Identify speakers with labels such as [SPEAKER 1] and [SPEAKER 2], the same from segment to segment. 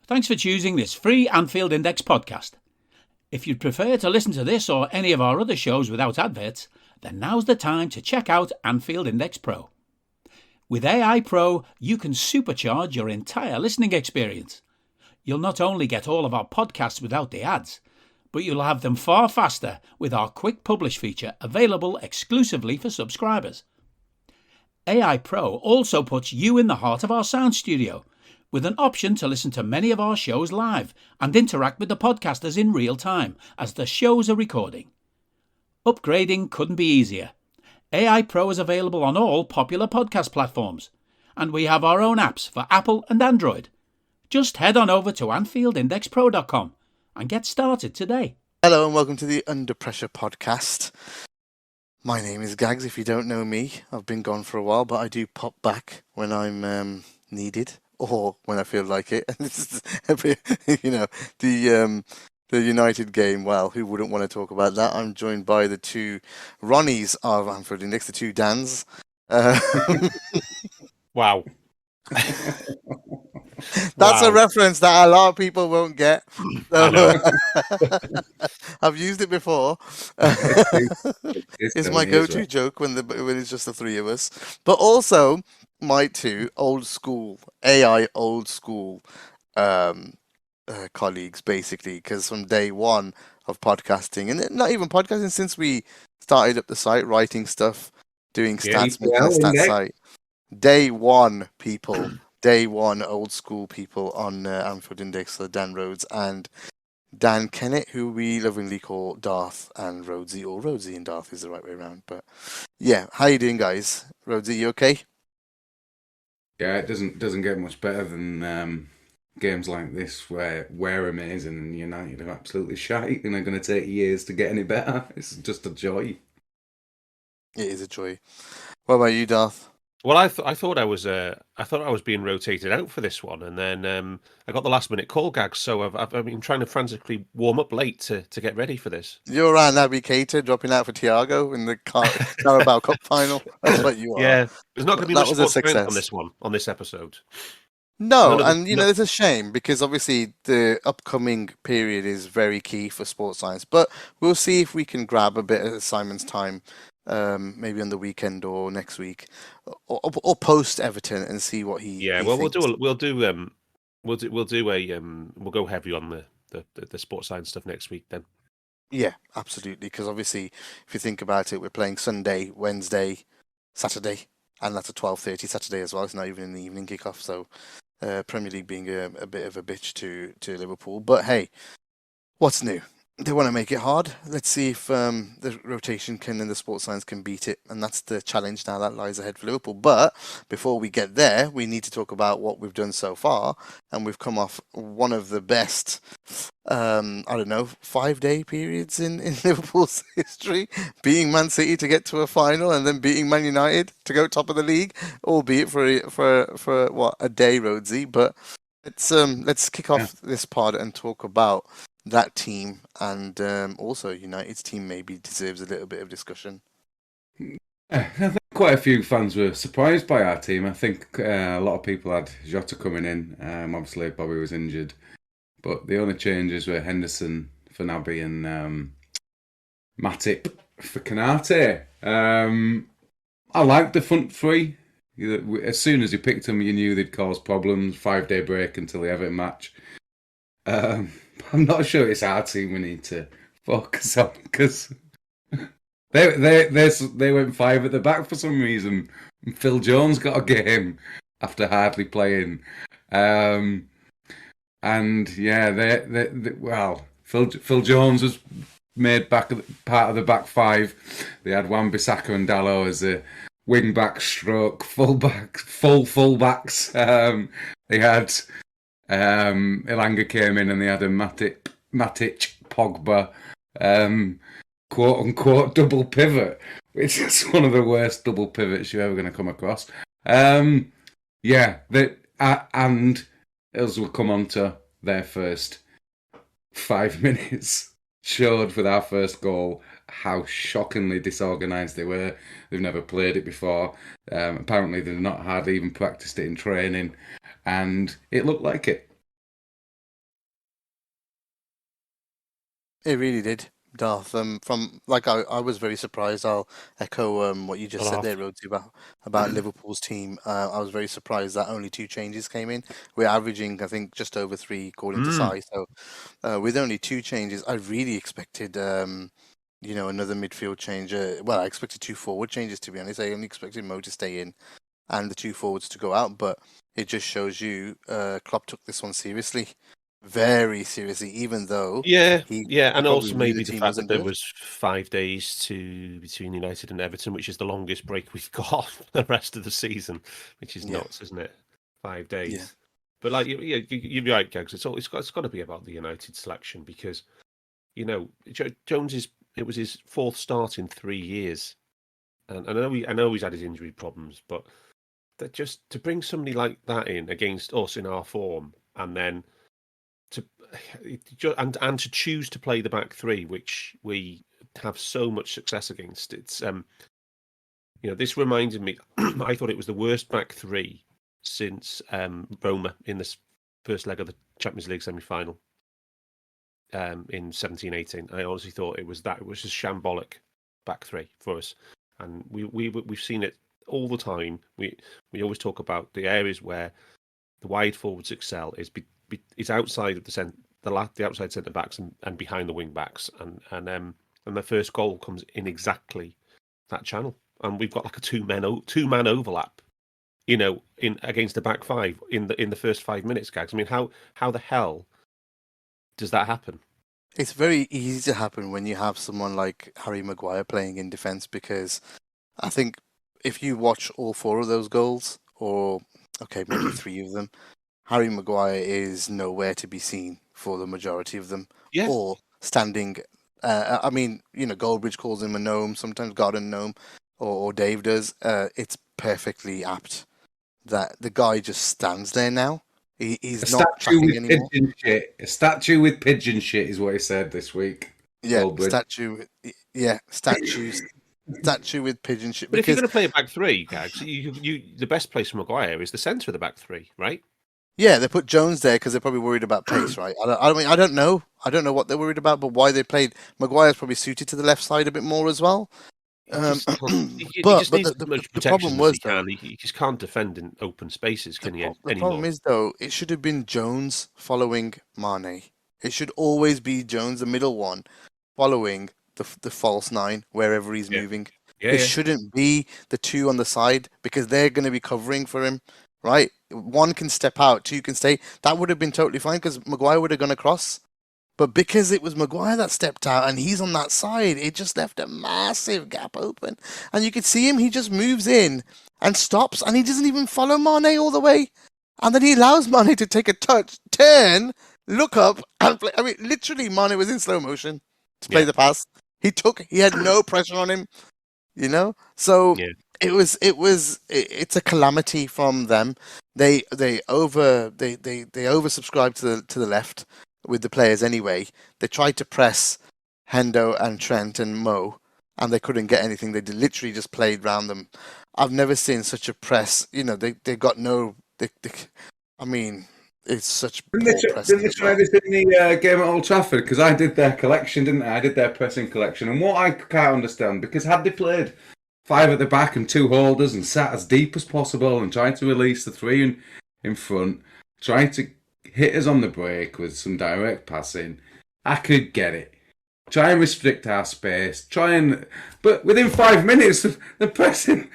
[SPEAKER 1] Thanks for choosing this free Anfield Index podcast. If you'd prefer to listen to this or any of our other shows without adverts, then now's the time to check out Anfield Index Pro. With AI Pro, you can supercharge your entire listening experience. You'll not only get all of our podcasts without the ads, but you'll have them far faster with our quick publish feature available exclusively for subscribers. AI Pro also puts you in the heart of our sound studio, with an option to listen to many of our shows live and interact with the podcasters in real time as the shows are recording. Upgrading couldn't be easier. AI Pro is available on all popular podcast platforms, and we have our own apps for Apple and Android. Just head on over to AnfieldIndexPro.com and get started today.
[SPEAKER 2] Hello and welcome to the Under Pressure podcast. My name is Gags. If you don't know me, I've been gone for a while, but I do pop back when I'm needed or when I feel like it. And this is the United game. Well, who wouldn't want to talk about that? I'm joined by the two Ronnies of Anfield Index, the two Dans.
[SPEAKER 3] Wow.
[SPEAKER 2] That's a reference that a lot of people won't get. I've used it before. It's my go-to joke when it's just the three of us. But also my two old school colleagues, basically, because from day one of podcasting, and not even podcasting, since we started up the site, writing stuff, doing stats, making a stat site. Day one, people. Day one, old school people on Anfield Index, so Dan Rhodes and Dan Kennett, who we lovingly call Darth and Rhodesy, or Rhodesy and Darth is the right way around. But yeah, how you doing, guys? Rhodesy, you okay?
[SPEAKER 4] Yeah, it doesn't get much better than games like this where we're amazing and United are absolutely shite and are going to take years to get any better. It's just a joy.
[SPEAKER 2] It is a joy. What about you, Darth?
[SPEAKER 3] Well, I thought I was being rotated out for this one, and then I got the last minute call, Gags. So I've been trying to frantically warm up late to get ready for this.
[SPEAKER 2] You're around Naby Keita dropping out for Thiago in the Carabao Cup final. That's what you are.
[SPEAKER 3] Yeah, there's not going to be much
[SPEAKER 2] was a success
[SPEAKER 3] on this episode.
[SPEAKER 2] No, and it's a shame because obviously the upcoming period is very key for sports science. But we'll see if we can grab a bit of Simon's time. Maybe on the weekend or next week, or post Everton and see what he.
[SPEAKER 3] Yeah, well, thinks. we'll go heavy on the sports science stuff next week then.
[SPEAKER 2] Yeah, absolutely. Because obviously, if you think about it, we're playing Sunday, Wednesday, Saturday, and that's a 12:30 Saturday as well. It's not even in the evening kickoff. So, Premier League being a bit of a bitch to Liverpool, but hey, what's new? They want to make it hard. Let's see if the rotation and the sports science can beat it. And that's the challenge now that lies ahead for Liverpool. But before we get there, we need to talk about what we've done so far. And we've come off one of the best, 5-day periods in Liverpool's history. Beating Man City to get to a final and then beating Man United to go top of the league. Albeit for a day, Rhodesy. But let's kick off this pod and talk about that team, and also United's team maybe deserves a little bit of discussion.
[SPEAKER 4] I think quite a few fans were surprised by our team. I think a lot of people had Jota coming in. Obviously, Bobby was injured, but the only changes were Henderson for Naby and Matip for Canate. I liked the front three. As soon as you picked them, you knew they'd cause problems. 5-day break until the Everton match. I'm not sure it's our team we need to focus on because they went 5 at the back for some reason. Phil Jones got a game after hardly playing, and yeah, Phil Jones was made part of the back 5. They had Wan-Bissaka and Dalot as a wing back stroke fullbacks. They had. Elanga came in and they had a Matic, Pogba, quote unquote double pivot, which is one of the worst double pivots you're ever going to come across. And as we'll come on to their first 5 minutes, showed with our first goal how shockingly disorganised they were. They've never played it before. Apparently they've not hardly even practiced it in training. And it looked like it.
[SPEAKER 2] It really did, Darth. From like I was very surprised. I'll echo what you just said there, Rhodesy, about Liverpool's team. I was very surprised that only 2 changes came in. We're averaging, I think, just over 3 according to Sai. So with only 2 changes, I really expected another midfield change. Well, I expected 2 forward changes, to be honest. I only expected Mo to stay in and the 2 forwards to go out, but it just shows you Klopp took this one seriously, very seriously, even though
[SPEAKER 3] Yeah,
[SPEAKER 2] he
[SPEAKER 3] and
[SPEAKER 2] probably
[SPEAKER 3] also
[SPEAKER 2] knew the
[SPEAKER 3] maybe the
[SPEAKER 2] team
[SPEAKER 3] fact that
[SPEAKER 2] wasn't
[SPEAKER 3] there
[SPEAKER 2] good.
[SPEAKER 3] was 5 days between United and Everton, which is the longest break we've got the rest of the season, which is
[SPEAKER 2] Yeah.
[SPEAKER 3] nuts, isn't it? 5 days.
[SPEAKER 2] Yeah.
[SPEAKER 3] But like, you're right, Gags. It's got to be about the United selection because Jones it was his 4th start in 3 years, and I know he's had his injury problems, but that just to bring somebody like that in against us in our form, and then to and to choose to play the back three, which we have so much success against. It's this reminded me. I thought it was the worst back three since Roma in this first leg of the Champions League semi-final in 17-18. I honestly thought it was just shambolic back three for us, and we've seen it all the time. We always talk about the areas where the wide forwards excel is outside of the outside centre backs and behind the wing backs, and the first goal comes in exactly that channel, and we've got like a two man overlap, in against the back five in the first 5 minutes, Gags. I mean, how the hell does that happen?
[SPEAKER 2] It's very easy to happen when you have someone like Harry Maguire playing in defence, because I think if you watch all 4 of those goals, or okay, maybe 3 of them, Harry Maguire is nowhere to be seen for the majority of them,
[SPEAKER 3] Yeah.
[SPEAKER 2] or standing. I mean, Goldbridge calls him a gnome, sometimes garden gnome, or Dave does. It's perfectly apt that the guy just stands there now. He's not tracking anymore.
[SPEAKER 4] Pigeon shit. A statue with pigeon shit is what he said this week.
[SPEAKER 2] Yeah,
[SPEAKER 4] Goldbridge.
[SPEAKER 2] statue with pigeon shit.
[SPEAKER 3] But if you're going to play a back three, Gags, the best place for Maguire is the centre of the back three, right?
[SPEAKER 2] Yeah, they put Jones there because they're probably worried about pace, right? I don't know. I don't know what they're worried about, but why they played Maguire's probably suited to the left side a bit more as well.
[SPEAKER 3] He just
[SPEAKER 2] but
[SPEAKER 3] needs as
[SPEAKER 2] the
[SPEAKER 3] much
[SPEAKER 2] the
[SPEAKER 3] protection
[SPEAKER 2] problem
[SPEAKER 3] as
[SPEAKER 2] was
[SPEAKER 3] he
[SPEAKER 2] though.
[SPEAKER 3] can. He just can't defend in open spaces, can he,
[SPEAKER 2] The problem
[SPEAKER 3] anymore?
[SPEAKER 2] is though, it should have been Jones following Mane. It should always be Jones, the middle one, following the false 9 wherever he's moving. It shouldn't be the 2 on the side, because they're going to be covering for him, right? 1 can step out, 2 can stay. That would have been totally fine because Maguire would have gone across. But because it was Maguire that stepped out and he's on that side, it just left a massive gap open. And you could see him, he just moves in and stops, and he doesn't even follow Mane all the way. And then he allows Mane to take a touch, turn, look up, and play. I mean, literally, Mane was in slow motion to play the pass. He had no pressure on him, So it's a calamity from them. They oversubscribed to the left with the players anyway. They tried to press Hendo and Trent and Mo, and they couldn't get anything. They literally just played round them. I've never seen such a press. They got no. I mean, it's such poor pressing.
[SPEAKER 4] Didn't they try this in the game at Old Trafford? Because I did their collection, didn't I? I did their pressing collection, and what I can't understand, because had they played 5 at the back and 2 holders and sat as deep as possible and tried to release the 3 in front, trying to hit us on the break with some direct passing, I could get it. Try and restrict our space. But within 5 minutes, they're pressing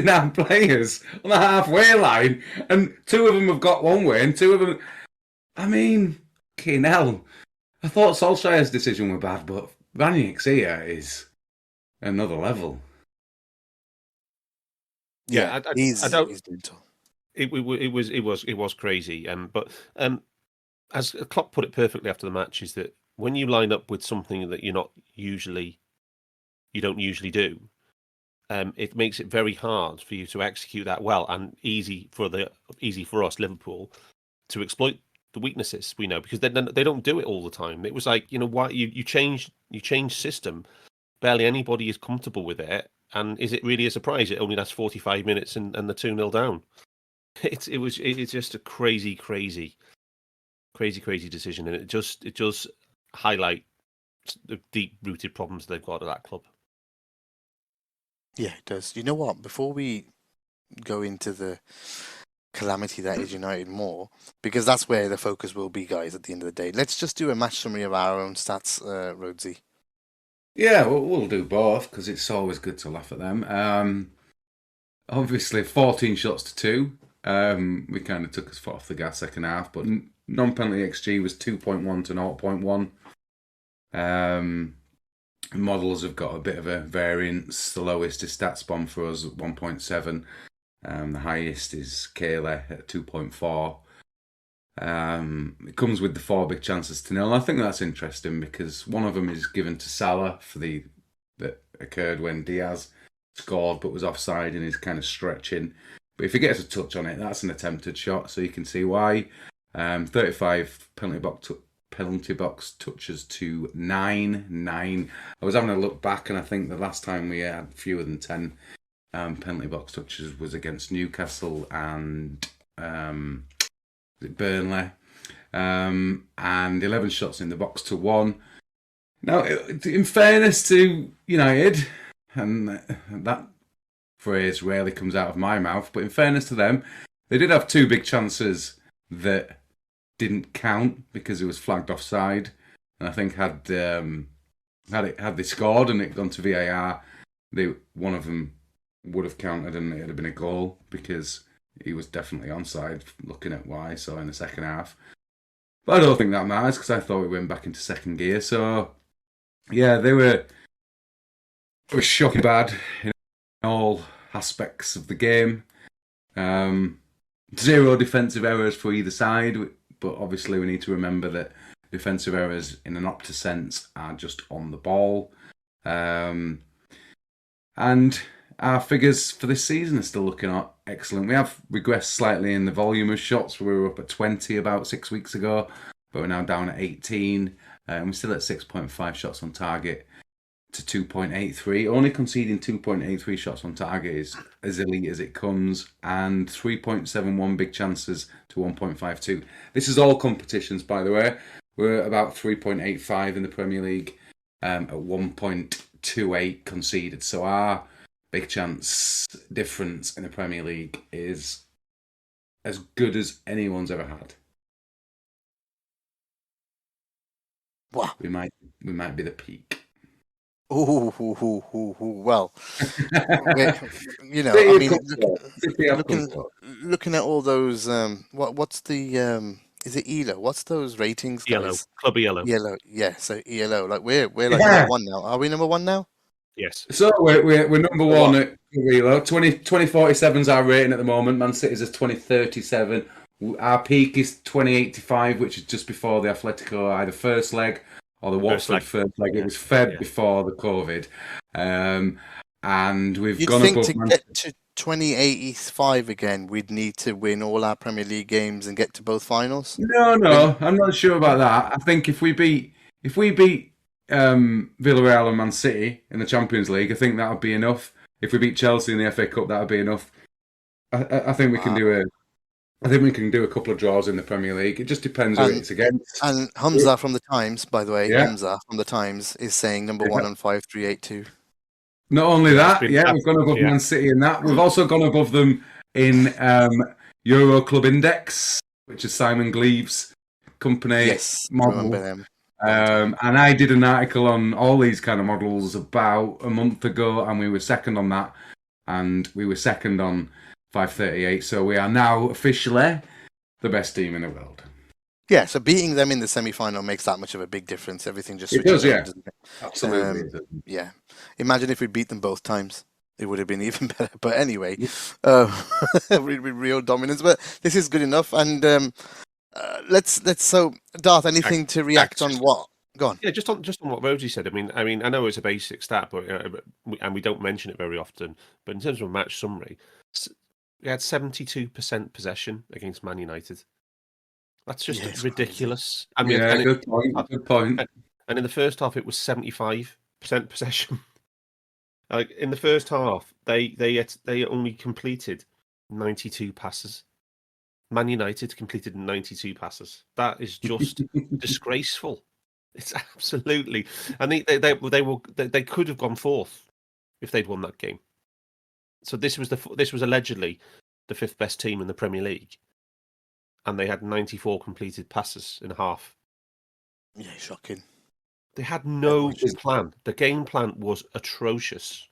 [SPEAKER 4] our players on the halfway line, and 2 of them have got one way, and 2 of them. I mean, fucking hell. I thought Solskjaer's decision were bad, but Ranieri's here is another level.
[SPEAKER 2] Yeah,
[SPEAKER 3] I don't.
[SPEAKER 2] He's brutal.
[SPEAKER 3] It was crazy. But as Klopp put it perfectly after the match, is that when you line up with something that you don't usually do, it makes it very hard for you to execute that well, and easy for us, Liverpool, to exploit the weaknesses. We know, because they don't do it all the time. It was like, why you change system, barely anybody is comfortable with it. And is it really a surprise? It only lasts 45 minutes and the 2-0 down. It's just a crazy decision, and it just highlight the deep-rooted problems they've got at that club.
[SPEAKER 2] Yeah, it does. You know what? Before we go into the calamity that is United more, because that's where the focus will be, guys, at the end of the day. Let's just do a match summary of our own stats, Rhodesy.
[SPEAKER 4] Yeah, we'll do both because it's always good to laugh at them. Obviously, 14 shots to 2. We kind of took us foot off the gas second half, but non-penalty XG was 2.1 to 0.1. Models have got a bit of a variance. The lowest is StatsBomb for us at 1.7. The highest is Kayla at 2.4. It comes with the 4 big chances to nil. I think that's interesting because one of them is given to Salah for that occurred when Diaz scored but was offside and is kind of stretching. But if he gets a touch on it, that's an attempted shot, so you can see why. 35 penalty box touches to 9. I was having a look back, and I think the last time we had fewer than 10 penalty box touches was against Newcastle and Burnley, and 11 shots in the box to 1. Now, in fairness to United, and that phrase rarely comes out of my mouth, but in fairness to them, they did have 2 big chances that didn't count because it was flagged offside. And I think had they scored and it gone to VAR, one of them would have counted and it would have been a goal because he was definitely onside. Looking at what I saw in the second half, but I don't think that matters because I thought we went back into second gear. So yeah, they were shocking bad in all aspects of the game. 0 defensive errors for either side, but obviously we need to remember that defensive errors in an Opta sense are just on the ball. And our figures for this season are still looking excellent. We have regressed slightly in the volume of shots. We were up at 20 about 6 weeks ago, but we're now down at 18. And we're still at 6.5 shots on target to 2.83. Only conceding 2.83 shots on target is as elite as it comes, and 3.71 big chances to 1.52. This is all competitions, by the way. We're about 3.85 in the Premier League, at 1.28 conceded. So our big chance difference in the Premier League is as good as anyone's ever had.
[SPEAKER 2] Wow.
[SPEAKER 4] We might be the peak.
[SPEAKER 2] Well, looking at all those, what's the is it ELO? What's those ratings, guys?
[SPEAKER 3] ELO, club ELO.
[SPEAKER 2] ELO, yeah. So ELO, like we're like number 1 now. Are we number 1 now?
[SPEAKER 3] Yes.
[SPEAKER 4] So we're number 1 at ELO. 2047 is our rating at the moment. Man City's is 2037. Our peak is 2085, which is just before the Atletico either first leg or the Watford first leg. It was Feb before the COVID. And we've gone above...
[SPEAKER 2] to get to 2085 again, we'd need to win all our Premier League games and get to both finals?
[SPEAKER 4] No, I'm not sure about that. I think if we beat Villarreal and Man City in the Champions League, I think that would be enough. If we beat Chelsea in the FA Cup, that would be enough. I think we can do a couple of draws in the Premier League. It just depends who it's against.
[SPEAKER 2] And Hamza from the Times, by the way, Hamza from the Times is saying number 1 on 5382.
[SPEAKER 4] Not only that, we've gone above Man City in that. We've also gone above them in Euro Club Index, which is Simon Gleave's company model.
[SPEAKER 2] Remember them.
[SPEAKER 4] And I did an article on all these kind of models about a month ago, and we were second on that, and we were second on 538. So we are now officially the best team in the world.
[SPEAKER 2] Yeah, so beating them in the semi-final makes that much of a big difference. Everything just
[SPEAKER 4] switches
[SPEAKER 2] on,
[SPEAKER 4] doesn't it? Absolutely.
[SPEAKER 2] Yeah. Imagine if we beat them both times. It would have been even better. But anyway, real dominance. But this is good enough. And let's. So, Darth, anything to react on what? Go on.
[SPEAKER 3] Yeah, just on what Rhodesy said. I mean, I know it's a basic stat, but and we don't mention it very often. But in terms of a match summary, we had 72% possession against Man United. That's just ridiculous.
[SPEAKER 4] I mean, good point.
[SPEAKER 3] And in the first half, it was 75% possession. Like in the first half, they only completed 92 passes. Man United completed 92 passes. That is just disgraceful. It's absolutely. And they could have gone fourth if they'd won that game. So this was allegedly the fifth best team in the Premier League, and they had 94 completed passes in half.
[SPEAKER 2] Yeah, shocking.
[SPEAKER 3] They had no plan. The game plan was atrocious.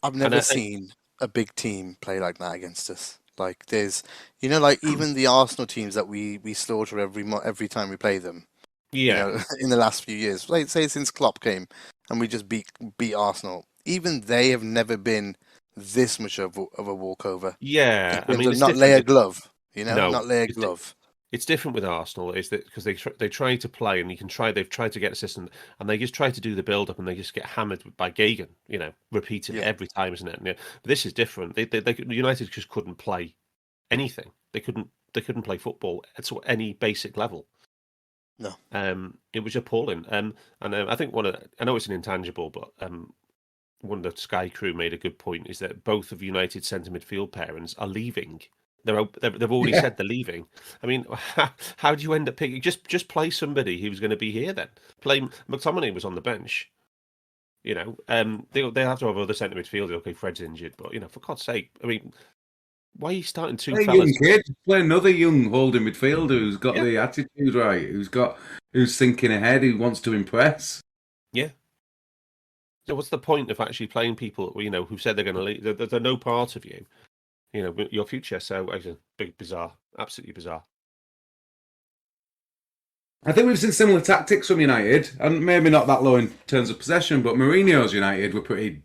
[SPEAKER 2] I've never seen a big team play like that against us. Like there's, like even the Arsenal teams that we slaughter every time we play them.
[SPEAKER 3] Yeah.
[SPEAKER 2] In the last few years, like say since Klopp came, and we just beat Arsenal. Even they have never been this much of a walkover.
[SPEAKER 3] Yeah, I mean, it's
[SPEAKER 2] not lay a
[SPEAKER 3] different.
[SPEAKER 2] glove.
[SPEAKER 3] No,
[SPEAKER 2] not lay a glove.
[SPEAKER 3] It's different with Arsenal, is that because they try to play, and they've tried to get a system, and they just try to do the build up, and they just get hammered by Gagan, repeated every time, isn't it? But this is different. United just couldn't play anything. They couldn't play football at any basic level.
[SPEAKER 2] No.
[SPEAKER 3] It was appalling. And I think I know it's an intangible, but one of the Sky crew made a good point, is that both of United's centre midfield pairings are leaving. They've already said they're leaving. I mean, how do you end up picking? Just play somebody who's going to be here then. Play McTominay was on the bench. They have to have other centre midfielders. Okay, Fred's injured, but for God's sake, I mean, why are you starting two fellas?
[SPEAKER 4] Young kid, play another young holding midfielder who's got the attitude right, who's thinking ahead, who wants to impress.
[SPEAKER 3] Yeah. So what's the point of actually playing people who said they're going to leave? They're no part of you. Your future. So it's a big bizarre, absolutely bizarre.
[SPEAKER 4] I think we've seen similar tactics from United, and maybe not that low in terms of possession, but Mourinho's United were pretty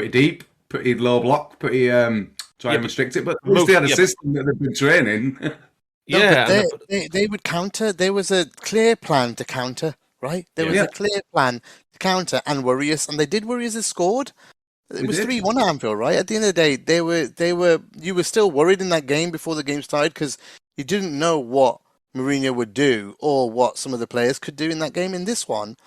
[SPEAKER 4] deep, pretty low block, pretty try and restrict it. But at least they had a system that they've been training.
[SPEAKER 2] They would counter. There was a clear plan to counter, right? There was a clear plan to counter and worry us, and they did worry us. They scored. It was 3-1 at Anfield, right? At the end of the day, you were still worried in that game before the game started because you didn't know what Mourinho would do or what some of the players could do in that game. In this one,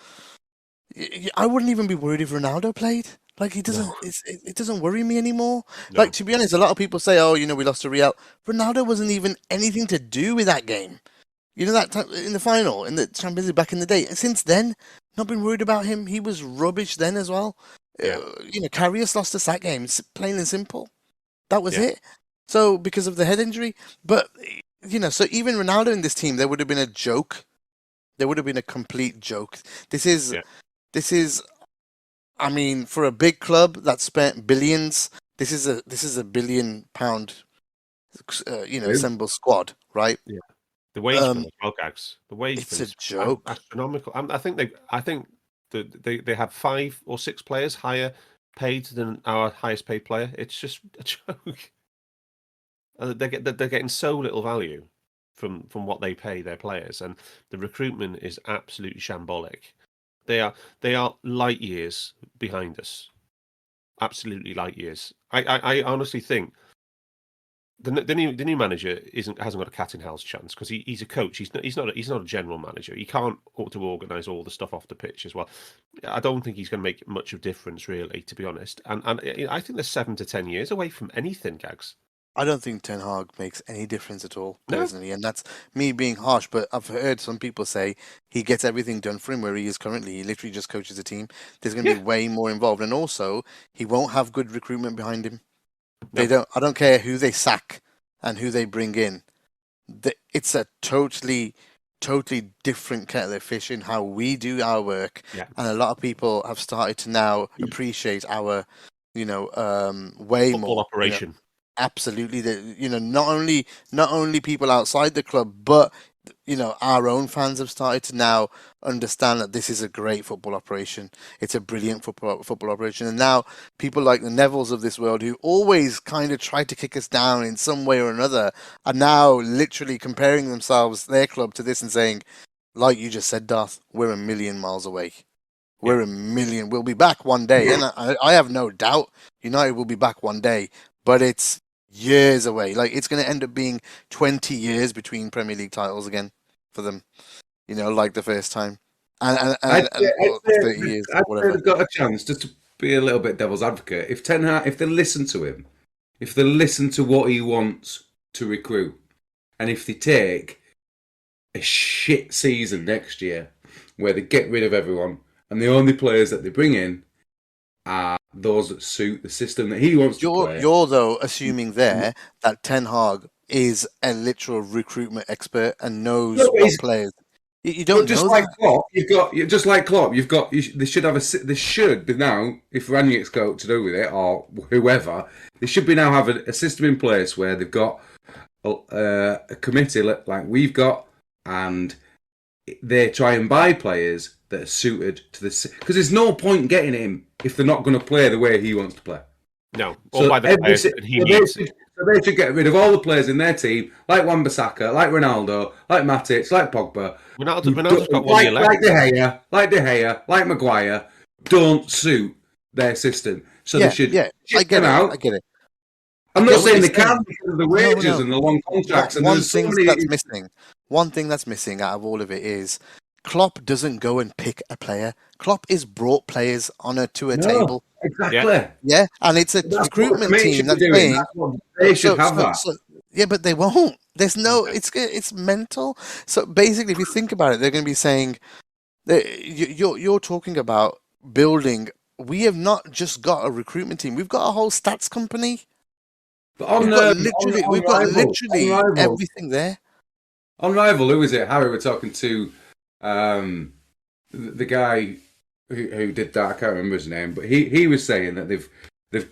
[SPEAKER 2] I wouldn't even be worried if Ronaldo played. Like he doesn't, it doesn't worry me anymore. No. Like to be honest, a lot of people say, "Oh, we lost to Real." Ronaldo wasn't even anything to do with that game. That time in the final, in the Champions League back in the day. And since then, not been worried about him. He was rubbish then as well. Yeah. Karius lost us that game. It's plain and simple. That was it. So because of the head injury, but so even Ronaldo in this team, there would have been a joke. There would have been a complete joke. This is. I mean, for a big club that spent billions, this is a £1 billion, assembled squad, right?
[SPEAKER 3] Yeah. The wage bill, Gags. The wage bill.
[SPEAKER 2] It's a joke.
[SPEAKER 3] Astronomical. I think they have 5 or 6 players higher paid than our highest paid player. It's just a joke. They're getting so little value from what they pay their players, and the recruitment is absolutely shambolic. They are light years behind us. Absolutely light years. I honestly think the new manager hasn't got a cat in hell's chance because he's a coach. He's not a general manager. He can't organise all the stuff off the pitch as well. I don't think he's going to make much of a difference really, to be honest. And I think they're 7 to 10 years away from anything, Gags.
[SPEAKER 2] I don't think Ten Hag makes any difference at all, personally, and that's me being harsh, but I've heard some people say he gets everything done for him where he is currently. He literally just coaches a team. There's going to be way more involved, and also, he won't have good recruitment behind him. No. I don't care who they sack and who they bring in. It's a totally different kettle of fish in how we do our work, and a lot of people have started to now appreciate our, way
[SPEAKER 3] football
[SPEAKER 2] more
[SPEAKER 3] operation.
[SPEAKER 2] Absolutely, not only people outside the club, but our own fans have started to now understand that this is a great football operation. It's a brilliant football operation, and now people like the Nevilles of this world, who always kind of tried to kick us down in some way or another, are now literally comparing their club to this and saying, like you just said, Darth, we're a million miles away. We're a million. We'll be back one day, and I have no doubt United will be back one day, but it's years away. Like it's going to end up being 20 years between Premier League titles again for them. Like the first time, and 30 years. Whatever.
[SPEAKER 4] They've got a chance just to be a little bit devil's advocate. If Ten Hag, if they listen to him, if they listen to what he wants to recruit, and if they take a shit season next year, where they get rid of everyone, and the only players that they bring in are those that suit the system that he wants to play.
[SPEAKER 2] You're though assuming there that Ten Hag is a literal recruitment expert and knows what players. You don't
[SPEAKER 4] just
[SPEAKER 2] know
[SPEAKER 4] like
[SPEAKER 2] that.
[SPEAKER 4] Klopp, just like Klopp. They should have they should be now, if Ranieri's got to do with it or whoever, they should be now have a system in place where they've got a committee like we've got, and they try and buy players that are suited to this. Because there's no point getting him if they're not going to play the way he wants to play.
[SPEAKER 3] No, or by the players that he needs.
[SPEAKER 4] So they should get rid of all the players in their team, like Wan-Bissaka, like Ronaldo, like Matic, like Pogba.
[SPEAKER 3] Ronaldo's got 1 year left.
[SPEAKER 4] Like De Gea, like Maguire, don't suit their system. So they should
[SPEAKER 2] I get it.
[SPEAKER 4] I'm not saying they can't because of the wages and the long contracts.
[SPEAKER 2] One thing that's missing out of all of it is Klopp doesn't go and pick a player. Klopp is brought players to a table.
[SPEAKER 4] Exactly.
[SPEAKER 2] Yeah, and it's a recruitment team that's paying.
[SPEAKER 4] They should have that.
[SPEAKER 2] Yeah, but they won't. There's no. It's mental. So basically, if you think about it, they're going to be saying that you're talking about building. We have not just got a recruitment team. We've got a whole stats company.
[SPEAKER 4] But
[SPEAKER 2] we've got literally everything there.
[SPEAKER 4] On Rival, who is it? Harry, we're talking to the guy who did that. I can't remember his name, but he was saying that they've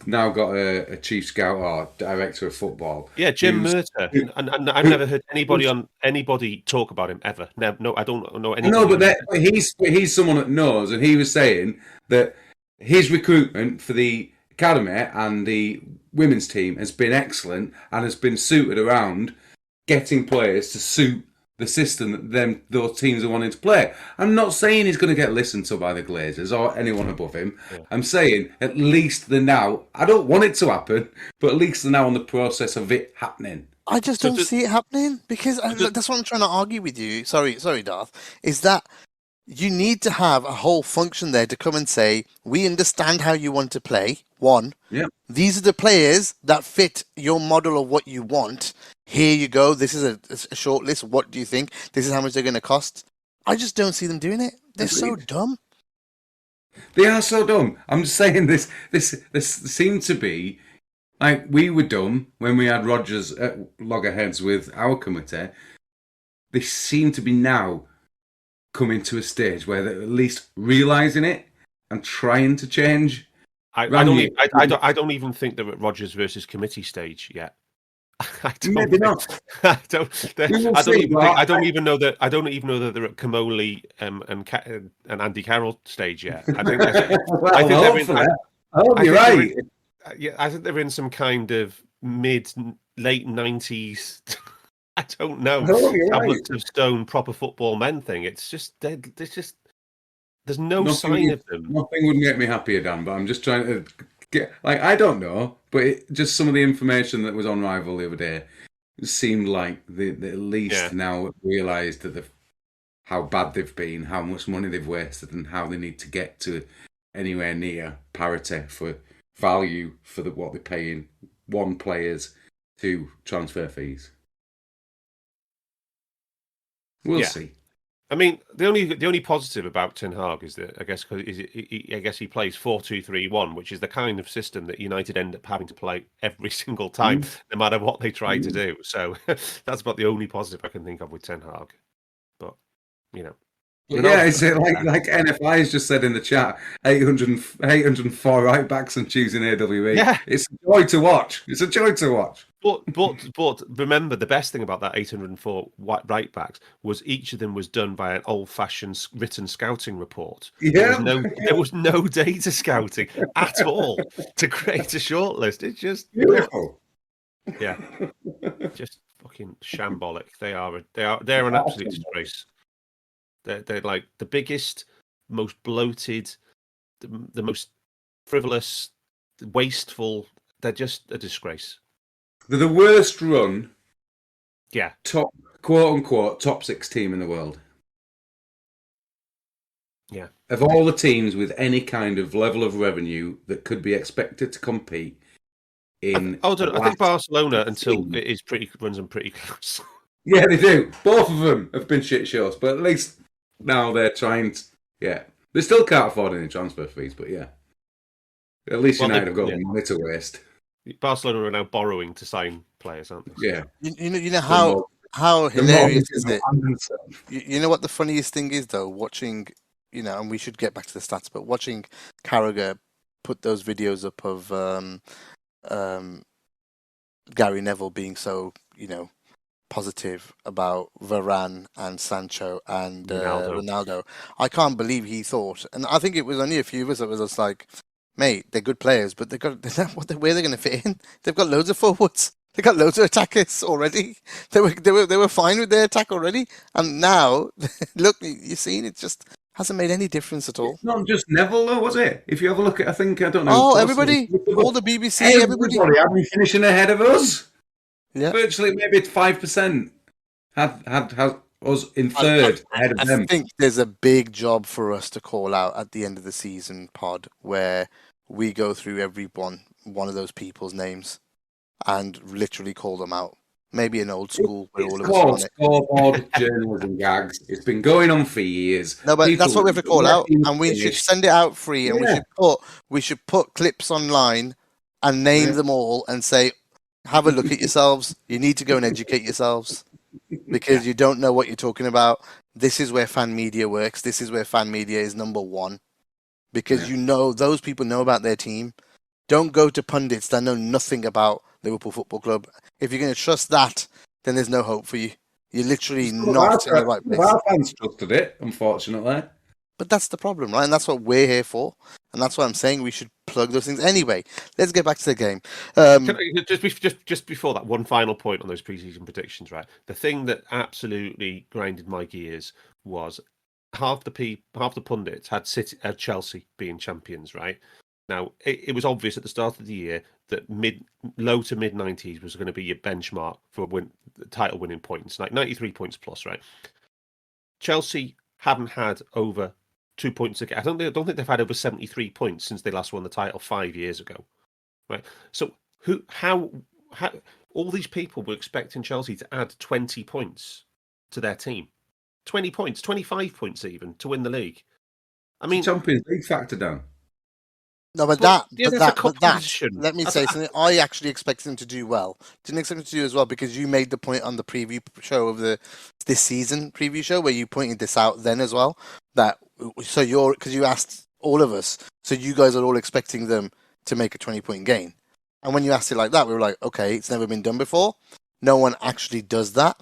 [SPEAKER 4] now got a chief scout or director of football.
[SPEAKER 3] Yeah, Jim Murtagh, and I've never heard anybody talk about him ever. No, I don't know anything.
[SPEAKER 4] No, but he's someone that knows, and he was saying that his recruitment for the academy and the women's team has been excellent and has been suited around getting players to suit the system that those teams are wanting to play. I'm not saying he's going to get listened to by the Glazers or anyone above him. Yeah. I'm saying at least they're now, I don't want it to happen, but at least they're now on the process of it happening.
[SPEAKER 2] I just don't see it happening because that's what I'm trying to argue with you. Sorry, Darth. Is that you need to have a whole function there to come and say, we understand how you want to play. One, these are the players that fit your model of what you want. Here you go. This is a short list. What do you think? This is how much they're going to cost. I just don't see them doing it. They're so dumb.
[SPEAKER 4] They are so dumb. I'm just saying this seemed to be like we were dumb when we had Rodgers at loggerheads with our committee. They seem to be now coming to a stage where they're at least realising it and trying to change.
[SPEAKER 3] I don't even think they're at Rodgers versus committee stage yet.
[SPEAKER 4] Maybe not.
[SPEAKER 3] I don't even know that they're at Kamoli and Andy Carroll stage yet. I think they're in some kind of late 90s. I don't know. Tablets of stone, proper football men thing. It's just there's no sign of them.
[SPEAKER 4] Nothing would make me happier, Dan. But I'm just trying to get I don't know, but just some of the information that was on Rival the other day seemed like they at least now realised that how bad they've been, how much money they've wasted, and how they need to get to anywhere near parity for value for what they're paying one players to transfer fees. We'll see.
[SPEAKER 3] I mean, the only positive about Ten Hag is that I guess he plays 4-2-3-1, which is the kind of system that United end up having to play every single time, no matter what they try to do. So that's about the only positive I can think of with Ten Hag. But
[SPEAKER 4] it's like NFI has just said in the chat, 804 right backs and choosing AWE.
[SPEAKER 3] Yeah,
[SPEAKER 4] it's a joy to watch. It's a joy to watch.
[SPEAKER 3] But remember, the best thing about that 804 right backs was each of them was done by an old-fashioned written scouting report.
[SPEAKER 4] Yeah.
[SPEAKER 3] There was no data scouting at all to create a shortlist. It's just
[SPEAKER 4] beautiful.
[SPEAKER 3] Yeah, just fucking shambolic. They're an absolute disgrace. They're like the biggest, most bloated, the most frivolous, wasteful. They're just a disgrace.
[SPEAKER 4] They're the worst run,
[SPEAKER 3] top
[SPEAKER 4] quote unquote top 6 team in the world.
[SPEAKER 3] Yeah,
[SPEAKER 4] of all the teams with any kind of level of revenue that could be expected to compete in.
[SPEAKER 3] I think Barcelona runs them pretty close.
[SPEAKER 4] Yeah, they do. Both of them have been shit shows, but at least now they're trying to, they still can't afford any transfer fees, but at least United have got the money to waste.
[SPEAKER 3] Barcelona are now borrowing to sign players, aren't they?
[SPEAKER 4] Yeah.
[SPEAKER 2] You know how hilarious is it? You know what the funniest thing is though, watching, and we should get back to the stats, but watching Carragher put those videos up of Gary Neville being so, positive about Varane and Sancho and Ronaldo. I can't believe he thought, and I think it was only a few of us that was just like, mate, they're good players, but where they're going to fit in? They've got loads of forwards. They've got loads of attackers already. They were fine with their attack already, and now look, you've seen it just hasn't made any difference at all.
[SPEAKER 4] It's not just Neville though, was it? If you have a look at, I don't know.
[SPEAKER 2] Oh, everybody, all the BBC, everybody
[SPEAKER 4] had been finishing ahead of us.
[SPEAKER 2] Yeah,
[SPEAKER 4] virtually maybe 5% had us in third ahead of them.
[SPEAKER 2] I think there's a big job for us to call out at the end of the season pod where we go through every one of those people's names and literally call them out. Maybe an old school where all of us are on it.
[SPEAKER 4] Scoreboard journalism, Gags. It's been going on for years.
[SPEAKER 2] No, but that's what we have to call out, and we should send it out free, and we should put clips online and name them all and say, have a look at yourselves. You need to go and educate yourselves because you don't know what you're talking about. This is where fan media works. This is where fan media is number one because those people know about their team. Don't go to pundits that know nothing about Liverpool Football Club. If you're going to trust that, then there's no hope for you. You're literally not in the right place.
[SPEAKER 4] Our fans trusted it, unfortunately.
[SPEAKER 2] But that's the problem, right? And that's what we're here for. And that's why I'm saying we should plug those things. Anyway, let's get back to the game.
[SPEAKER 3] Just before that, one final point on those preseason predictions, right? The thing that absolutely grinded my gears was half the pundits had Chelsea being champions, right? Now, it was obvious at the start of the year that low to mid 90s was going to be your benchmark for title winning points, like 93 points plus, right? Chelsea haven't had over 2 points again. I don't think they've had over 73 points since they last won the title 5 years ago, right? So how all these people were expecting Chelsea to add 20 points to their team, 20 points, 25 points even to win the league. I mean,
[SPEAKER 4] Champions League factor down.
[SPEAKER 2] No, but let me say something. I actually expected them to do well. Didn't expect them to do as well because you made the point on the preview show of this season preview show where you pointed this out then as well. Because you asked all of us, so you guys are all expecting them to make a 20-point gain. And when you asked it like that, we were like, okay, it's never been done before. No one actually does that.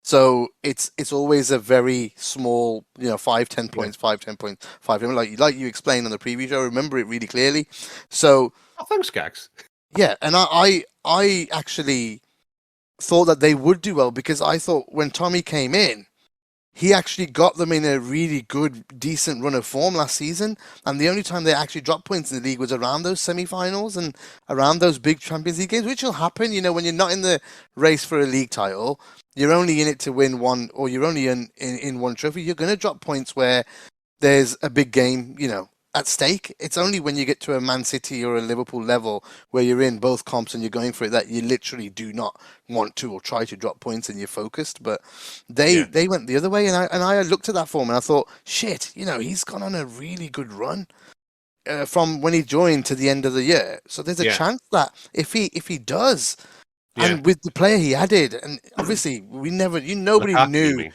[SPEAKER 2] So it's always a very small, 5, 10 points, 5, 10 points, 5, 10, like you explained on the preview show. I remember it really clearly. So
[SPEAKER 3] thanks, Gags.
[SPEAKER 2] Yeah, and I actually thought that they would do well because I thought when Tommy came in, he actually got them in a really good, decent run of form last season. And the only time they actually dropped points in the league was around those semi-finals and around those big Champions League games, which will happen, when you're not in the race for a league title. You're only in it to win one, or you're only in one trophy. You're going to drop points where there's a big game, at stake. It's only when you get to a Man City or a Liverpool level where you're in both comps and you're going for it that you literally do not want to or try to drop points and you're focused. But they went the other way, and I looked at that form and I thought, shit, he's gone on a really good run from when he joined to the end of the year. So there's a chance that if he does. And with the player he added, and obviously nobody knew.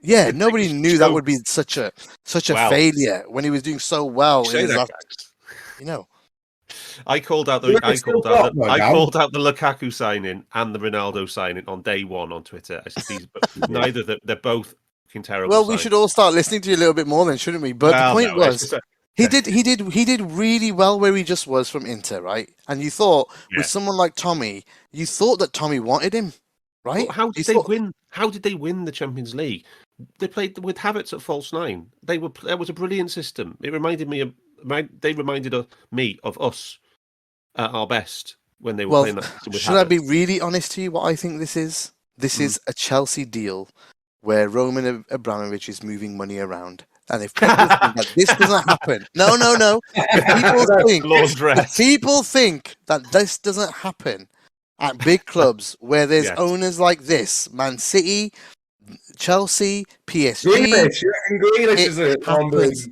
[SPEAKER 2] Yeah, nobody knew that would be such a failure when he was doing so well.
[SPEAKER 3] I called out the Lukaku signing and the Ronaldo signing on day one on Twitter. I said they're both fucking terrible.
[SPEAKER 2] Well, we should all start listening to you a little bit more then, shouldn't we? But the point was. He did really well where he just was from Inter, right? And you thought with someone like Tommy, you thought that Tommy wanted him, right?
[SPEAKER 3] Well, how did they win the Champions League? They played with Havertz at false nine. That was a brilliant system. It reminded me of us at our best when they were playing that system with Havertz.
[SPEAKER 2] Should I be really honest to you? What I think this is? This is a Chelsea deal where Roman Abramovich is moving money around. And if people think that this doesn't happen, no. If people think that this doesn't happen at big clubs where there's owners like this, Man City, Chelsea, PSG.
[SPEAKER 4] Grealish, you reckon Grealish is a
[SPEAKER 2] happens.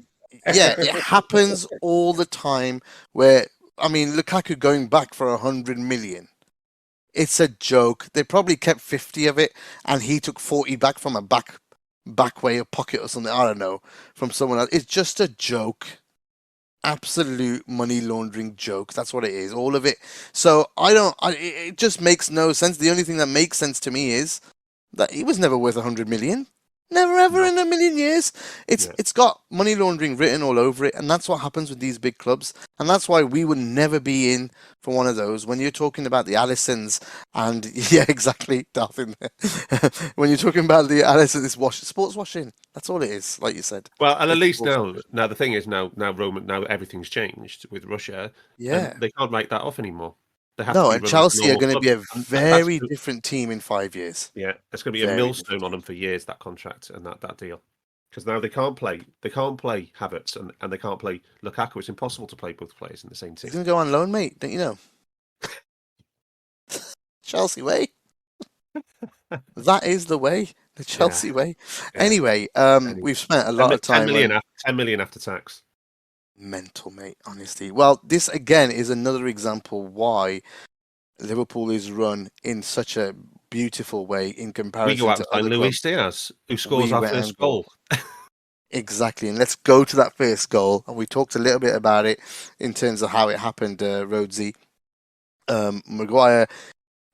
[SPEAKER 2] Yeah, it happens all the time. Where I mean, Lukaku going back for 100 million. It's a joke. They probably kept 50 of it, and he took 40 back from a back way or pocket or something. I don't know, from someone else. It's just a joke. Absolute money laundering joke. That's what it is. All of it. So it just makes no sense. The only thing that makes sense to me is that he was never worth 100 million. Never ever in a million years. It's got money laundering written all over it, and that's what happens with these big clubs, and that's why we would never be in for one of those. When you're talking about the Allisons, and yeah, exactly, Darth in there. When you're talking about the Allisons, it's sports washing. That's all it is, like you said.
[SPEAKER 3] Well, and at least now the thing is now everything's changed with Russia.
[SPEAKER 2] Yeah,
[SPEAKER 3] and they can't make that off anymore.
[SPEAKER 2] And Chelsea are going to be a very different team in 5 years.
[SPEAKER 3] Yeah, it's going to be a millstone on them for years, that contract and that deal. Because now they can't play Havertz and they can't play Lukaku. It's impossible to play both players in the same team.
[SPEAKER 2] He's going to go on loan, mate. Don't you know? Chelsea way. That is the way. The Chelsea way. Yeah. Anyway, we've spent a lot of time.
[SPEAKER 3] 10 million after tax.
[SPEAKER 2] Mental, mate, honestly. Well, this again is another example why Liverpool is run in such a beautiful way in comparison
[SPEAKER 3] we go out
[SPEAKER 2] to
[SPEAKER 3] and Luis Diaz, who scores our first goal.
[SPEAKER 2] Exactly, and let's go to that first goal. And we talked a little bit about it in terms of how it happened, Rhodesy. Maguire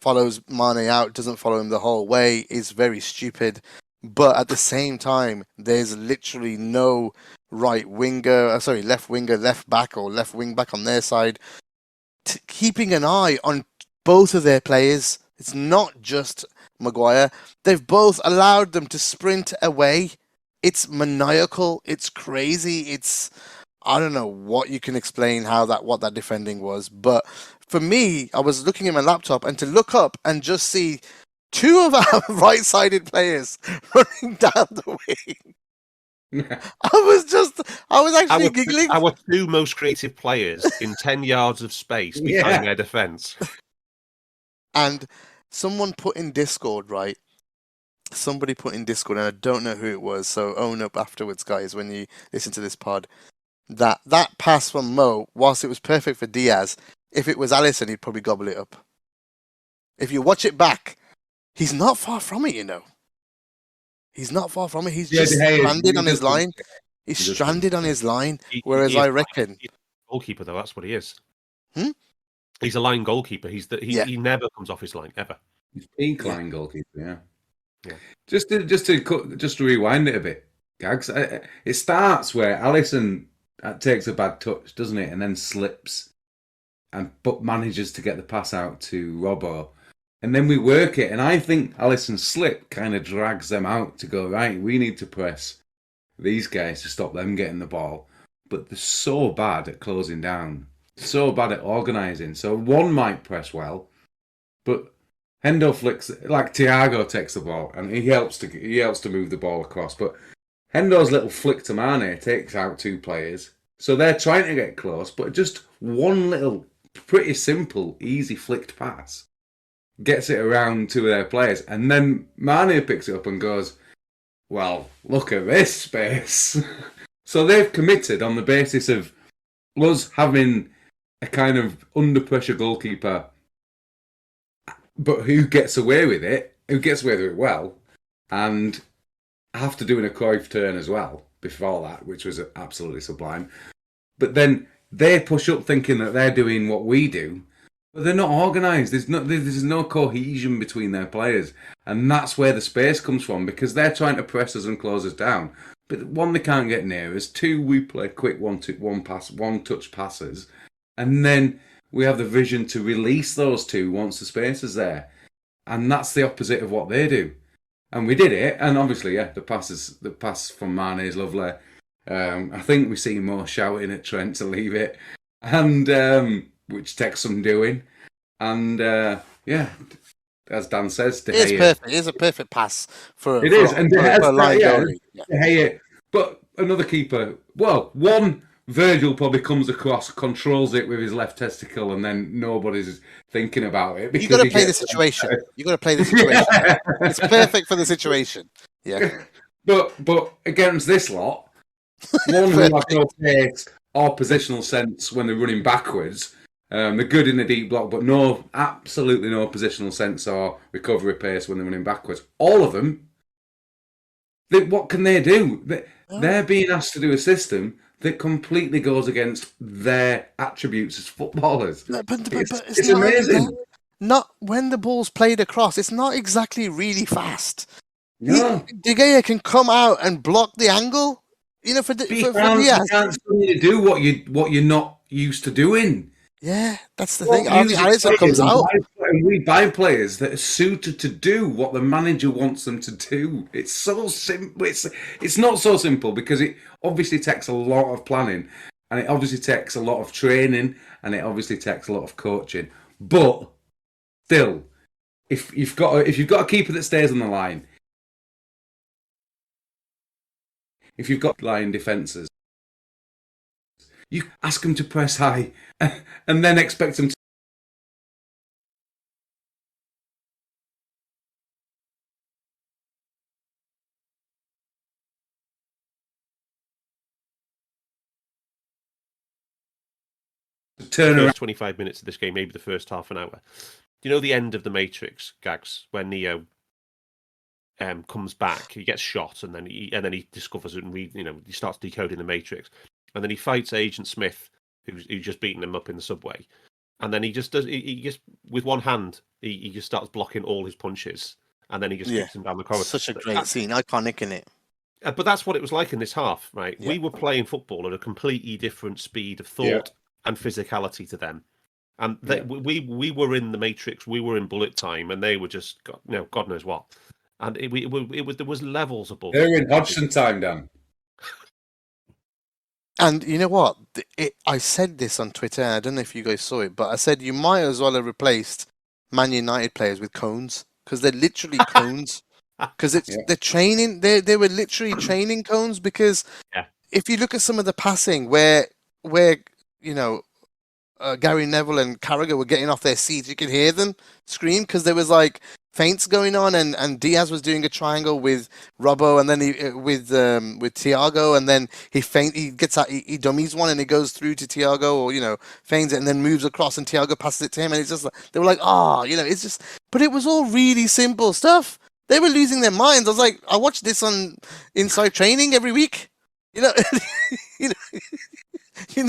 [SPEAKER 2] follows Mane out, doesn't follow him the whole way, is very stupid. But at the same time, there's literally no left winger, left back or left wing back on their side, keeping an eye on both of their players. It's not just Maguire. They've both allowed them to sprint away. It's maniacal. It's crazy. I don't know what you can explain what that defending was. But for me, I was looking at my laptop and to look up and just see two of our right-sided players running down the wing. I was actually giggling.
[SPEAKER 3] Our two most creative players in 10 yards of space behind their defence.
[SPEAKER 2] And someone put in Discord, right? Somebody put in Discord, and I don't know who it was, so own up afterwards, guys, when you listen to this pod. That pass from Mo, whilst it was perfect for Diaz, if it was Alisson, he'd probably gobble it up. If you watch it back, he's not far from it, you know. He's not far from it. He's just stranded on his line. He's stranded on his line. Whereas I reckon,
[SPEAKER 3] goalkeeper though, that's what he is. He's a line goalkeeper. He never comes off his line ever.
[SPEAKER 4] He's peak line goalkeeper. Yeah. Just to rewind it a bit, Gags. It starts where Alisson takes a bad touch, doesn't it, and then slips, but manages to get the pass out to Robbo. And then we work it, and I think Alisson's slip kind of drags them out to go, right, we need to press these guys to stop them getting the ball. But they're so bad at closing down, so bad at organising. So one might press well, but Hendo flicks, like Thiago takes the ball, and he helps to move the ball across. But Hendo's little flick to Mane takes out two players. So they're trying to get close, but just one little, pretty simple, easy flicked pass gets it around two of their players, and then Mane picks it up and goes, well, look at this space. So they've committed on the basis of us having a kind of under pressure goalkeeper, but who gets away with it well, and after doing a Cruyff turn as well before that, which was absolutely sublime. But then they push up thinking that they're doing what we do, but they're not organised. There's no cohesion between their players. And that's where the space comes from, because they're trying to press us and close us down. But one, they can't get near us. Two, we play quick one-touch passes. And then we have the vision to release those two once the space is there. And that's the opposite of what they do. And we did it. And obviously, the pass from Mane is lovely. I think we see more shouting at Trent to leave it. And which takes some doing. And as Dan says,
[SPEAKER 2] it is perfect. It is a perfect pass for
[SPEAKER 4] it is, and
[SPEAKER 2] for a line goalie.
[SPEAKER 4] But another keeper, one Virgil probably comes across, controls it with his left testicle, and then nobody's thinking about it.
[SPEAKER 2] You got to play the situation. You got to play the situation. It's perfect for the situation. Yeah.
[SPEAKER 4] But against this lot, one who have no pace or positional sense when they're running backwards. They're good in the deep block, but absolutely no positional sense or recovery pace when they're running backwards. All of them. What can they do? They're being asked to do a system that completely goes against their attributes as footballers.
[SPEAKER 2] But
[SPEAKER 4] It's
[SPEAKER 2] not only that.
[SPEAKER 4] amazing.
[SPEAKER 2] Not when the ball's played across. It's not exactly really fast.
[SPEAKER 4] No.
[SPEAKER 2] De Gea can come out and block the angle. For
[SPEAKER 4] But
[SPEAKER 2] for
[SPEAKER 4] you
[SPEAKER 2] Diaz.
[SPEAKER 4] can't suddenly do what you're not used to doing.
[SPEAKER 2] Yeah, that's the thing.
[SPEAKER 4] Well,
[SPEAKER 2] I think Alisson comes out.
[SPEAKER 4] And we buy players that are suited to do what the manager wants them to do. It's so simple. It's not so simple because it obviously takes a lot of planning, and it obviously takes a lot of training, and it obviously takes a lot of coaching. But still, if you've got a keeper that stays on the line, if you've got line defences, you ask them to press high, and then expect them to turn
[SPEAKER 3] The
[SPEAKER 4] around.
[SPEAKER 3] first 25 minutes of this game, maybe the first half an hour. Do you know the end of the Matrix, Gags, where Neo comes back? He gets shot, and then he discovers it, and he starts decoding the Matrix, and then he fights Agent Smith, who's just beating him up in the subway, and then he just with one hand he just starts blocking all his punches, and then he just kicks him down the corridor.
[SPEAKER 2] Such a great scene, iconic in it.
[SPEAKER 3] But that's what it was like in this half, right?
[SPEAKER 2] Yeah.
[SPEAKER 3] We were playing football at a completely different speed of thought and physicality to them. And we were in the Matrix, we were in bullet time, and they were just God knows what. And there was levels above.
[SPEAKER 4] They're in Hodgson time, Dan.
[SPEAKER 2] And you know what? I said this on Twitter, and I don't know if you guys saw it, but I said you might as well have replaced Man United players with cones, because they're literally cones. Because they're training, they were literally training cones. Because if you look at some of the passing where Gary Neville and Carragher were getting off their seats, you could hear them scream because there was like feints going on, and Diaz was doing a triangle with Robbo, and then with Thiago, and then he gets out, he dummies one, and he goes through to Thiago, or feigns it, and then moves across, and Thiago passes it to him, and it's just like, they were like, it's just, but it was all really simple stuff. They were losing their minds. I was like, I watch this on Inside Training every week. You know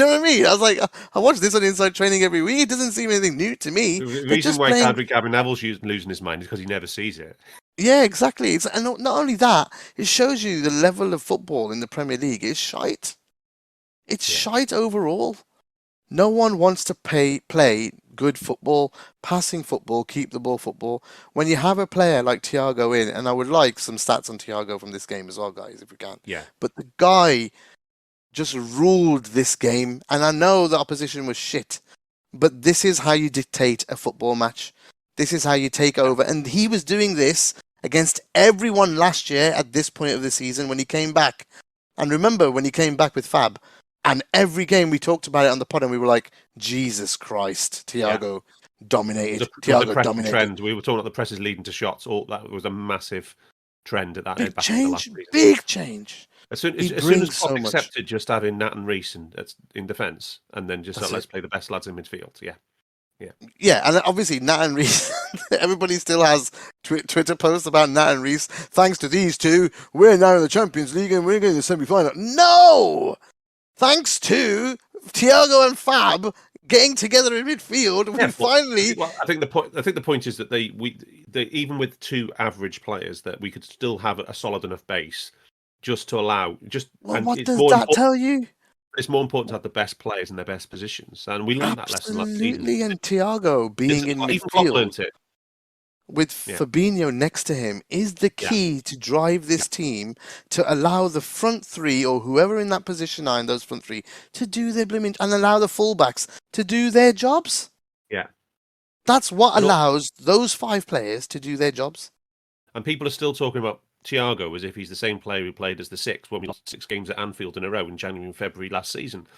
[SPEAKER 2] what I mean? I was like, I watch this on Inside Training every week. It doesn't seem anything new to me.
[SPEAKER 3] The reason why Gary Neville's losing his mind is because he never sees it.
[SPEAKER 2] Yeah, exactly. And not only that, it shows you the level of football in the Premier League is shite. It's shite overall. No one wants to play good football, passing football, keep the ball football. When you have a player like Thiago in, and I would like some stats on Thiago from this game as well, guys, if we can.
[SPEAKER 3] Yeah.
[SPEAKER 2] But the guy just ruled this game, and I know the opposition was shit, but this is how you dictate a football match. This is how you take over, and he was doing this against everyone last year at this point of the season when he came back. And remember when he came back with Fab, and every game we talked about it on the pod, and we were like, Jesus Christ, Thiago dominated. Thiago dominated.
[SPEAKER 3] Trend. We were talking about the presses leading to shots. All that was a massive trend at that.
[SPEAKER 2] Big change. Big change.
[SPEAKER 3] As soon as Klopp accepted just having Nat and Reece in defence, and then just let's play the best lads in midfield. Yeah,
[SPEAKER 2] and obviously Nat and Reece. Everybody still has Twitter posts about Nat and Reece. Thanks to these two, we're now in the Champions League and we're going to the semi-final. No, thanks to Thiago and Fab getting together in midfield. We finally.
[SPEAKER 3] Well, I think the point is that they even with two average players, that we could still have a solid enough base. Just to allow,
[SPEAKER 2] what does that tell you?
[SPEAKER 3] It's more important to have the best players in their best positions, and we learned that lesson last season.
[SPEAKER 2] Absolutely, and Thiago being in midfield with Fabinho next to him is the key to drive this team, to allow the front three or whoever in that position are in those front three to do their blooming, and allow the fullbacks to do their jobs.
[SPEAKER 3] Yeah,
[SPEAKER 2] that's what allows those five players to do their jobs.
[SPEAKER 3] And people are still talking about Thiago as if he's the same player who played as the sixth when we lost 6 games at Anfield in a row in January and February last season.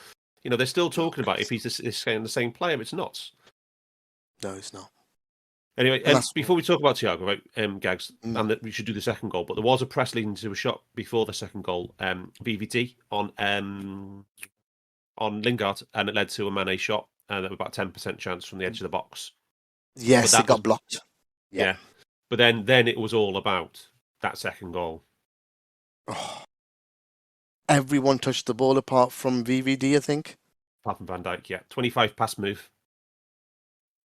[SPEAKER 3] They're still talking about if he's the same player. It's not.
[SPEAKER 2] No, it's not.
[SPEAKER 3] Anyway,
[SPEAKER 2] And that's
[SPEAKER 3] before we talk about Thiago, right, Gags,
[SPEAKER 2] Mm.
[SPEAKER 3] and that we should do the second goal, but there was a press leading to a shot before the second goal, VVD on Lingard, and it led to a Mane shot, and about 10% chance from the edge of the box. But
[SPEAKER 2] yes,
[SPEAKER 3] that
[SPEAKER 2] it got
[SPEAKER 3] was
[SPEAKER 2] blocked. Yeah.
[SPEAKER 3] yeah. But then it was all about that second goal.
[SPEAKER 2] Oh. Everyone touched the ball apart from VVD, I think.
[SPEAKER 3] Apart from Van Dijk, yeah, 25 pass move.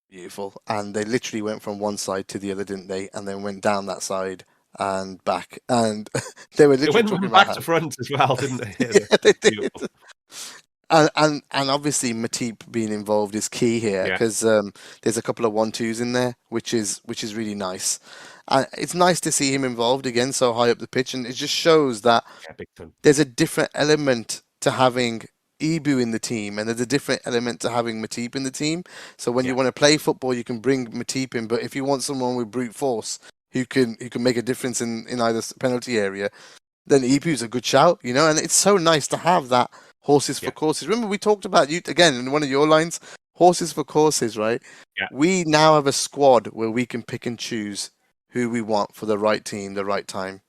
[SPEAKER 2] Beautiful. And they literally went from one side to the other, didn't they? And then went down that side and back. And they were
[SPEAKER 3] It
[SPEAKER 2] literally
[SPEAKER 3] went
[SPEAKER 2] talking
[SPEAKER 3] back
[SPEAKER 2] about
[SPEAKER 3] to front as well, didn't they?
[SPEAKER 2] yeah, they did.
[SPEAKER 3] Beautiful.
[SPEAKER 2] And obviously Matip being involved is key here
[SPEAKER 3] Yeah.
[SPEAKER 2] because there's a couple of 1-2s in there, which is really nice. And it's nice to see him involved again so high up the pitch, and it just shows that
[SPEAKER 3] Yeah, big time.
[SPEAKER 2] there's a different element to having Ibu in the team, and there's a different element to having Matip in the team. So when you want to play football, you can bring Matip in, but if you want someone with brute force who can make a difference in either penalty area, then Ibu's a good shout, you know. And it's so nice to have that horses for courses. Remember we talked about you again in one of your lines, horses for courses, right?
[SPEAKER 3] Yeah.
[SPEAKER 2] We now have a squad where we can pick and choose who we want for the right team, the right time.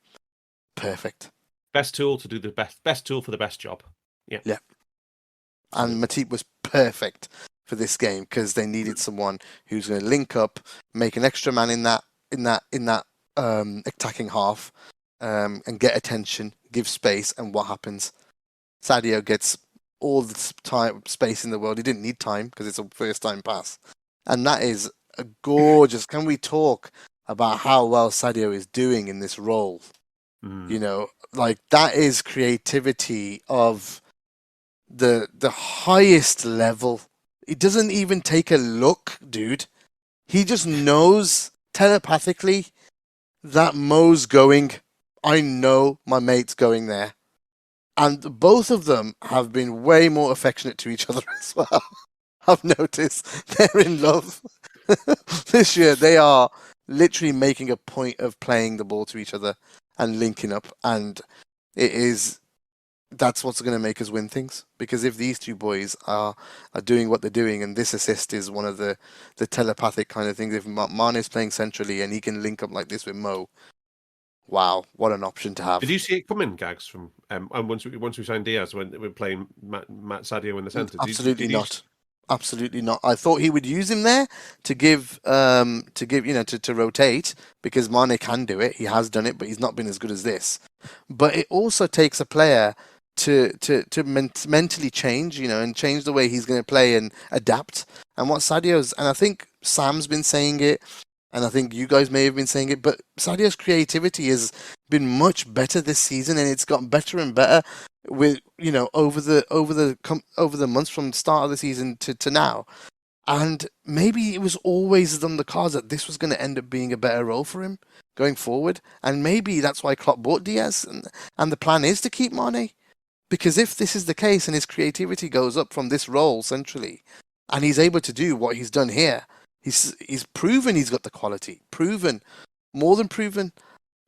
[SPEAKER 2] Perfect.
[SPEAKER 3] Best tool to do the best tool for the best job. Yeah.
[SPEAKER 2] Yeah. And Matip was perfect for this game because they needed someone who's going to link up, make an extra man in that attacking half, and get attention, give space. And what happens? Sadio gets all the time space in the world. He didn't need time because it's a first time pass, and that is a gorgeous. Can we talk about how well Sadio is doing in this role? You know, like that is creativity of the highest level. It doesn't even take a look, dude. He just knows telepathically that Mo's going. I know my mate's going there. And both of them have been way more affectionate to each other as well. I've noticed they're in love. This year they are literally making a point of playing the ball to each other and linking up, and that's what's going to make us win things. Because if these two boys are doing what they're doing, and this assist is one of the telepathic kind of things, if Mane is playing centrally and he can link up like this with Mo, wow, what an option to have.
[SPEAKER 3] Did you see it coming, Gags? From and once we signed Diaz, when we're playing Matt Sadio in the centre,
[SPEAKER 2] Absolutely not. Absolutely not. I thought he would use him there to give to rotate, because Mane can do it. He has done it, but he's not been as good as this. But it also takes a player to mentally change, and change the way he's going to play and adapt. And what Sadio's, and I think Sam's been saying it, and I think you guys may have been saying it, but Sadio's creativity has been much better this season, and it's gotten better and better with over the months from the start of the season to now. And maybe it was always on the cards that this was going to end up being a better role for him going forward, and maybe that's why Klopp bought Diaz, and the plan is to keep Mane, because if this is the case and his creativity goes up from this role centrally, and he's able to do what he's done here, he's proven he's got the quality, more than proven.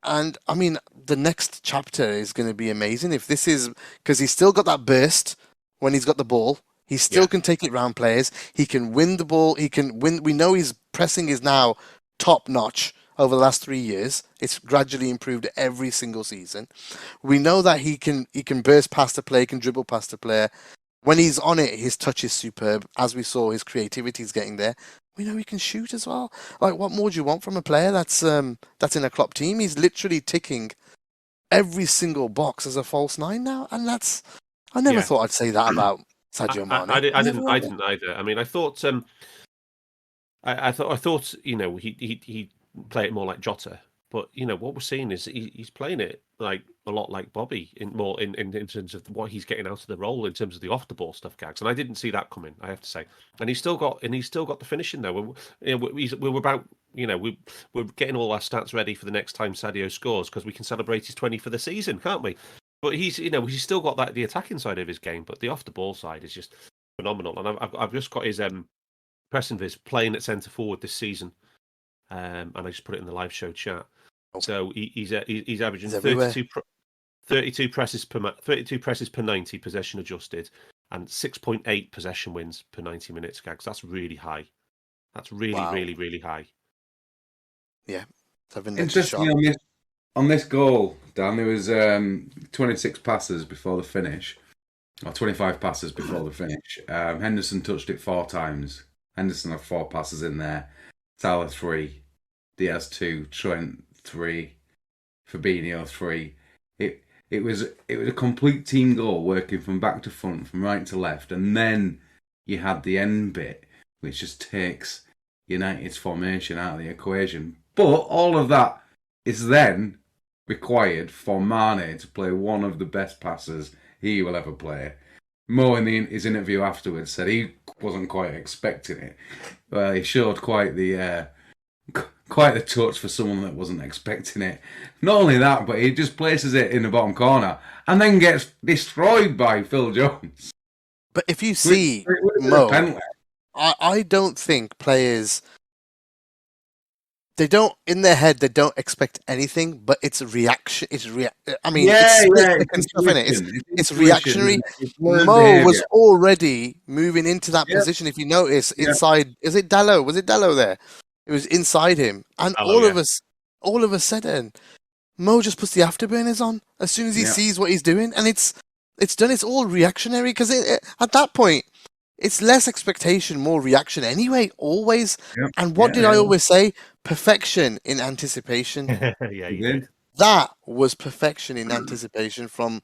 [SPEAKER 2] And I mean, the next chapter is going to be amazing if this is, because he's still got that burst when he's got the ball. He still can take it round players. He can win the ball. He can win. We know his pressing is now top notch over the last 3 years. It's gradually improved every single season. We know that he can burst past the player, can dribble past the player. When he's on it, his touch is superb. As we saw, his creativity is getting there. We know he can shoot as well. Like, what more do you want from a player that's in a Klopp team? He's literally ticking every single box as a false nine now, and I never thought I'd say that about Sadio Mane.
[SPEAKER 3] I didn't either. I mean, I thought I thought he play it more like Jota, but what we're seeing is he's playing it like a lot like Bobby in terms of what he's getting out of the role in terms of the off the ball stuff, Gags. And I didn't see that coming, I have to say. And he's still got the finishing though. We're about we're getting all our stats ready for the next time Sadio scores, because we can celebrate his 20 for the season, can't we? But he's still got the attacking side of his game, but the off the ball side is just phenomenal. And I've just got his pressing viz playing at centre forward this season, and I just put it in the live show chat. So he's averaging 32 presses per 90 possession adjusted, and 6.8 possession wins per 90 minutes. Gags, that's really high. That's really high.
[SPEAKER 2] Yeah.
[SPEAKER 4] Interestingly, on this goal, Dan, there was 26 passes before the finish, or 25 passes before the finish. Henderson touched it 4 times. Henderson had 4 passes in there. Salah 3, Diaz 2, Trent 3, Fabinho 3. It was a complete team goal, working from back to front, from right to left, and then you had the end bit, which just takes United's formation out of the equation. But all of that is then required for Mane to play one of the best passes he will ever play. Mo, in his interview afterwards, said he wasn't quite expecting it. Well, he showed quite the touch for someone that wasn't expecting it. Not only that, but he just places it in the bottom corner and then gets destroyed by Phil Jones.
[SPEAKER 2] But if you see Mo, I don't think players, they don't, in their head, they don't expect anything, but it's a reaction. It's reactionary. Mo was already moving into that position. If you notice, inside, is it Dallo? Was it Dallo there? It was inside him, and all of a sudden, Mo just puts the afterburners on as soon as he sees what he's doing, and it's done. It's all reactionary because at that point, it's less expectation, more reaction anyway. Always. Yep. And what did I always say? Perfection in anticipation.
[SPEAKER 3] Yeah, you did.
[SPEAKER 2] That was perfection in anticipation from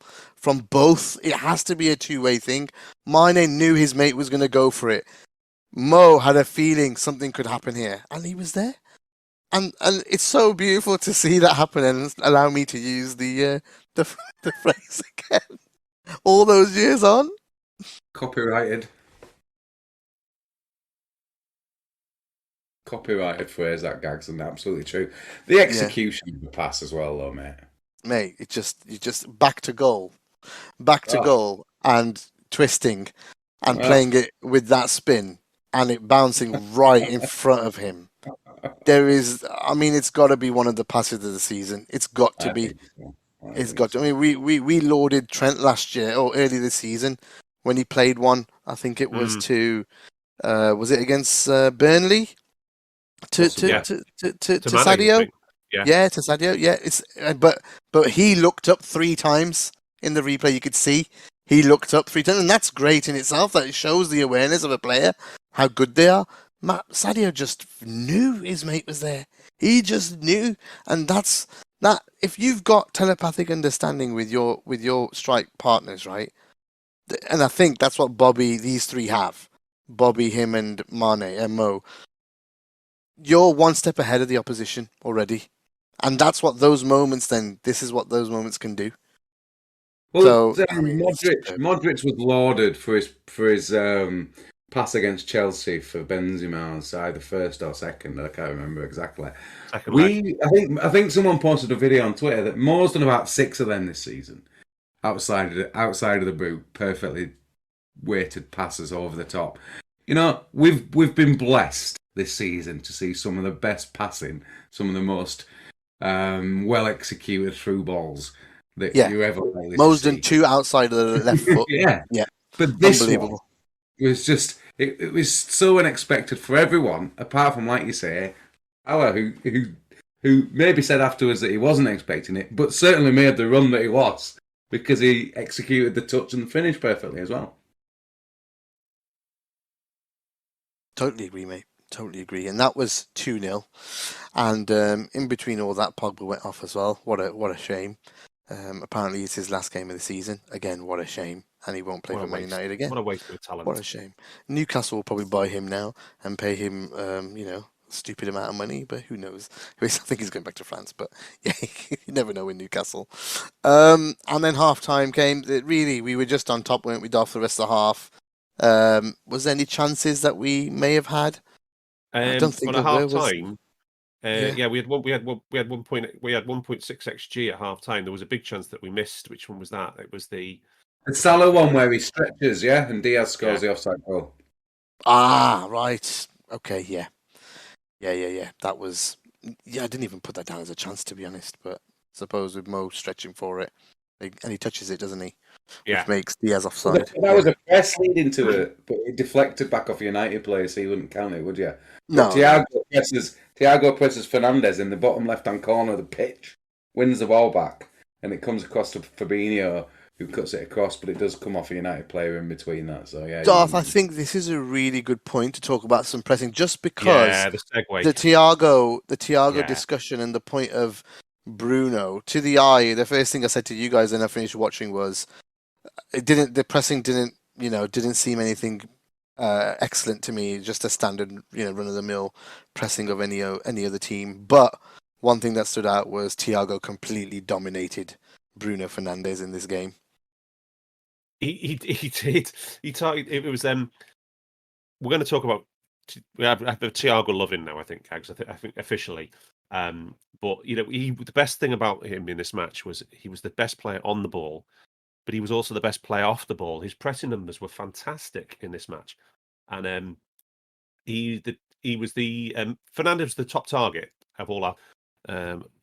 [SPEAKER 2] both. It has to be a two-way thing. Mane knew his mate was going to go for it. Mo had a feeling something could happen here, and he was there. And it's so beautiful to see that happen, and allow me to use the phrase again. All those years on.
[SPEAKER 4] Copyrighted phrase, that, Gags, and absolutely true. The execution of the pass as well, though, mate.
[SPEAKER 2] Mate, you just back to goal, and twisting, and playing it with that spin, and it bouncing right in front of him. It's got to be one of the passes of the season. It's got to be. It's got to. I mean, we lauded Trent last year or early this season when he played one. I think it was was it against Burnley? To Sadio. Yeah, to Sadio. Yeah, it's but he looked up 3 times in the replay. You could see he looked up 3 times, and that's great in itself. That it shows the awareness of a player, how good they are. Sadio just knew his mate was there. He just knew, and that's that. If you've got telepathic understanding with your strike partners, right? And I think that's what these 3 have. Bobby, him, and Mane and Mo. You're one step ahead of the opposition already. And that's what those moments this is what those moments can do.
[SPEAKER 4] Well, Modric was lauded for his pass against Chelsea for Benzema's either first or second. I can't remember exactly. I think someone posted a video on Twitter that Mo's done about 6 of them this season. Outside of the boot, perfectly weighted passes over the top. You know, we've been blessed this season to see some of the best passing, some of the most well executed through balls that you ever likely
[SPEAKER 2] Mo's done 2 outside of the left foot.
[SPEAKER 4] yeah. But this one was just it was so unexpected for everyone, apart from, like you say, Ala, who maybe said afterwards that he wasn't expecting it, but certainly made the run that he was because he executed the touch and the finish perfectly as well.
[SPEAKER 2] Totally agree, mate. Totally agree. And that was 2-0. And in between all that, Pogba went off as well. What a shame. Apparently it's his last game of the season. Again, what a shame. And he won't play for Man United again.
[SPEAKER 3] What a waste of talent.
[SPEAKER 2] What a shame. Newcastle will probably buy him now and pay him, a stupid amount of money, but who knows? I think he's going back to France, but yeah, you never know in Newcastle. And then half-time came. We were just on top, weren't we, Dolph, the rest of the half. Was there any chances that we may have had?
[SPEAKER 3] I don't think half time. We had 1.6 xG at half time. There was a big chance that we missed. Which one was that? It was the
[SPEAKER 4] Salah one where he stretches, and Diaz scores the offside goal.
[SPEAKER 2] Ah, right. Okay, yeah. That was. Yeah, I didn't even put that down as a chance, to be honest. But I suppose with Mo stretching for it, and he touches it, doesn't he?
[SPEAKER 3] Yeah.
[SPEAKER 2] Which makes Diaz offside.
[SPEAKER 4] That was a press leading to it, but it deflected back off United players, so you wouldn't count it, would you?
[SPEAKER 2] No.
[SPEAKER 4] Thiago Thiago presses Fernandes in the bottom left-hand corner of the pitch, wins the ball back, and it comes across to Fabinho, who cuts it across, but it does come off a United player in between that. So yeah,
[SPEAKER 2] Darth, I think this is a really good point to talk about some pressing, just because
[SPEAKER 3] Yeah, the segue.
[SPEAKER 2] the Thiago
[SPEAKER 3] Yeah.
[SPEAKER 2] discussion and the point of Bruno to the eye. The first thing I said to you guys when I finished watching was, the pressing didn't seem anything excellent to me. Just a standard, run of the mill pressing of any other team. But one thing that stood out was Thiago completely dominated Bruno Fernandes in this game.
[SPEAKER 3] He did. He targeted. It was we're going to talk about. We have Thiago loving now. I think Gags. I think officially. But the best thing about him in this match was he was the best player on the ball, but he was also the best player off the ball. His pressing numbers were fantastic in this match, and he was the Fernandes was the top target of all our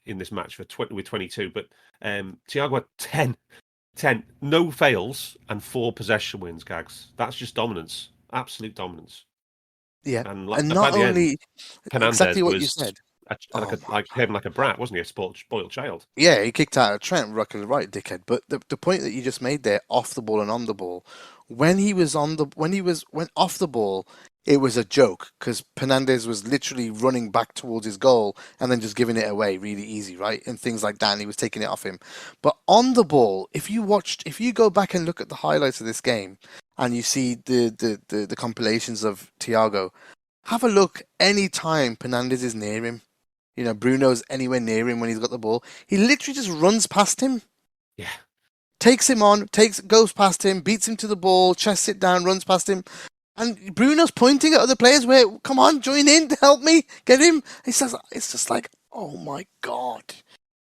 [SPEAKER 3] in this match with 22, but Thiago had 10 no fails and 4 possession wins. Gags. That's just dominance, absolute dominance.
[SPEAKER 2] Yeah,
[SPEAKER 3] And
[SPEAKER 2] and
[SPEAKER 3] by
[SPEAKER 2] not
[SPEAKER 3] the end,
[SPEAKER 2] only
[SPEAKER 3] Fernandes
[SPEAKER 2] exactly what you
[SPEAKER 3] was
[SPEAKER 2] said.
[SPEAKER 3] like a brat, wasn't he? A spoiled child.
[SPEAKER 2] Yeah, he kicked out of Trent, right, dickhead. But the point that you just made there, off the ball and on the ball, when off the ball, it was a joke because Fernandes was literally running back towards his goal and then just giving it away really easy, right? And things like that, and he was taking it off him. But on the ball, if you go back and look at the highlights of this game and you see the compilations of Thiago, have a look any time Fernandes is near him. Bruno's anywhere near him when he's got the ball. He literally just runs past him.
[SPEAKER 3] Yeah.
[SPEAKER 2] Takes him on, goes past him, beats him to the ball, chests it down, runs past him. And Bruno's pointing at other players come on, join in, help me, get him. It's just like, oh my God.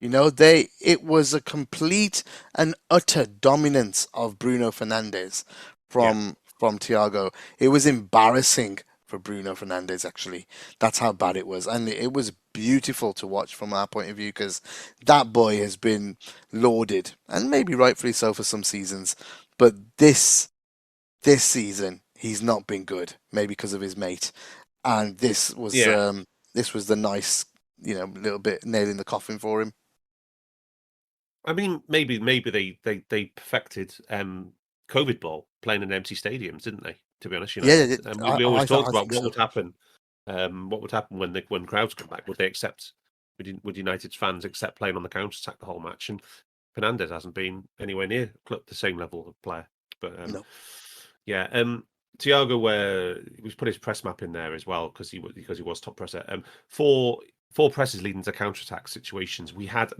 [SPEAKER 2] It was a complete and utter dominance of Bruno Fernandes from Thiago. It was embarrassing for Bruno Fernandes, actually. That's how bad it was. And it was beautiful to watch from our point of view because that boy has been lauded, and maybe rightfully so for some seasons. But this season, he's not been good, maybe because of his mate. And this was the nice, little bit nail in the coffin for him.
[SPEAKER 3] I mean, maybe they perfected COVID ball playing in empty stadiums, didn't they? To be honest, we always talked about what would happen. What would happen when crowds come back? Would they accept? Would United's fans accept playing on the counter attack the whole match? And Fernandes hasn't been anywhere near the same level of player. But
[SPEAKER 2] No.
[SPEAKER 3] yeah, Thiago, where he was put his press map in there as well because he was top presser. Four presses leading to counter-attack situations. We had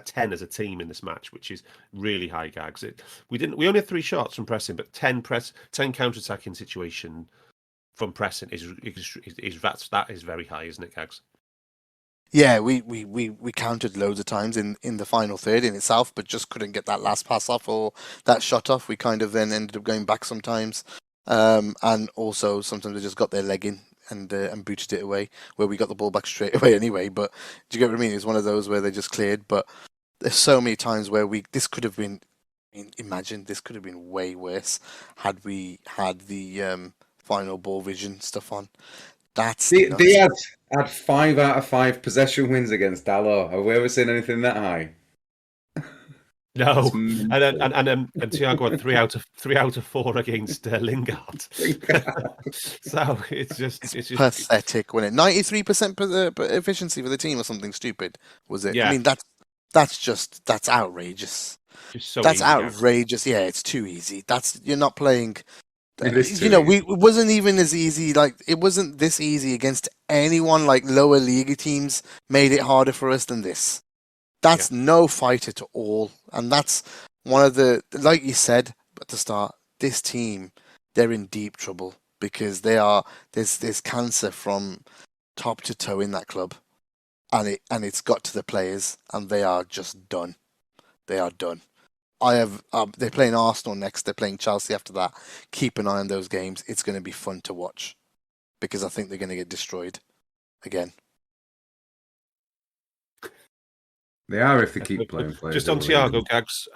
[SPEAKER 3] 10 as a team in this match, which is really high. Gags. We only had 3 shots from pressing, but 10 counter-attacking situation from pressing is that is very high, isn't it, Gags?
[SPEAKER 2] Yeah, we counted loads of times in the final third in itself, but just couldn't get that last pass off or that shot off. We kind of then ended up going back sometimes, and also sometimes they just got their leg in and booted it away, where we got the ball back straight away anyway. But do you get what I mean? It's one of those where they just cleared. But there's so many times where this could have been. Imagine this could have been way worse had we had the final ball vision stuff on.
[SPEAKER 4] They had 5 out of 5 possession wins against Dallo. Have we ever seen anything that high?
[SPEAKER 3] No, and Thiago had 3 out of 4 against Lingard. So it's just
[SPEAKER 2] pathetic, wasn't it? 93% efficiency for the team or something stupid, was it?
[SPEAKER 3] Yeah.
[SPEAKER 2] I mean that's outrageous. That's outrageous. Yeah, it's too easy. You're not playing. It wasn't even as easy. Like it wasn't this easy against anyone. Like lower league teams made it harder for us than this. That's no fight at all, and that's one of the, like you said at the start. This team, they're in deep trouble because there's cancer from top to toe in that club, and it's got to the players, and they are just done. They are done. They're playing Arsenal next. They're playing Chelsea after that. Keep an eye on those games. It's going to be fun to watch because I think they're going to get destroyed again.
[SPEAKER 4] They are if they keep playing players.
[SPEAKER 3] Just on Thiago, Gags,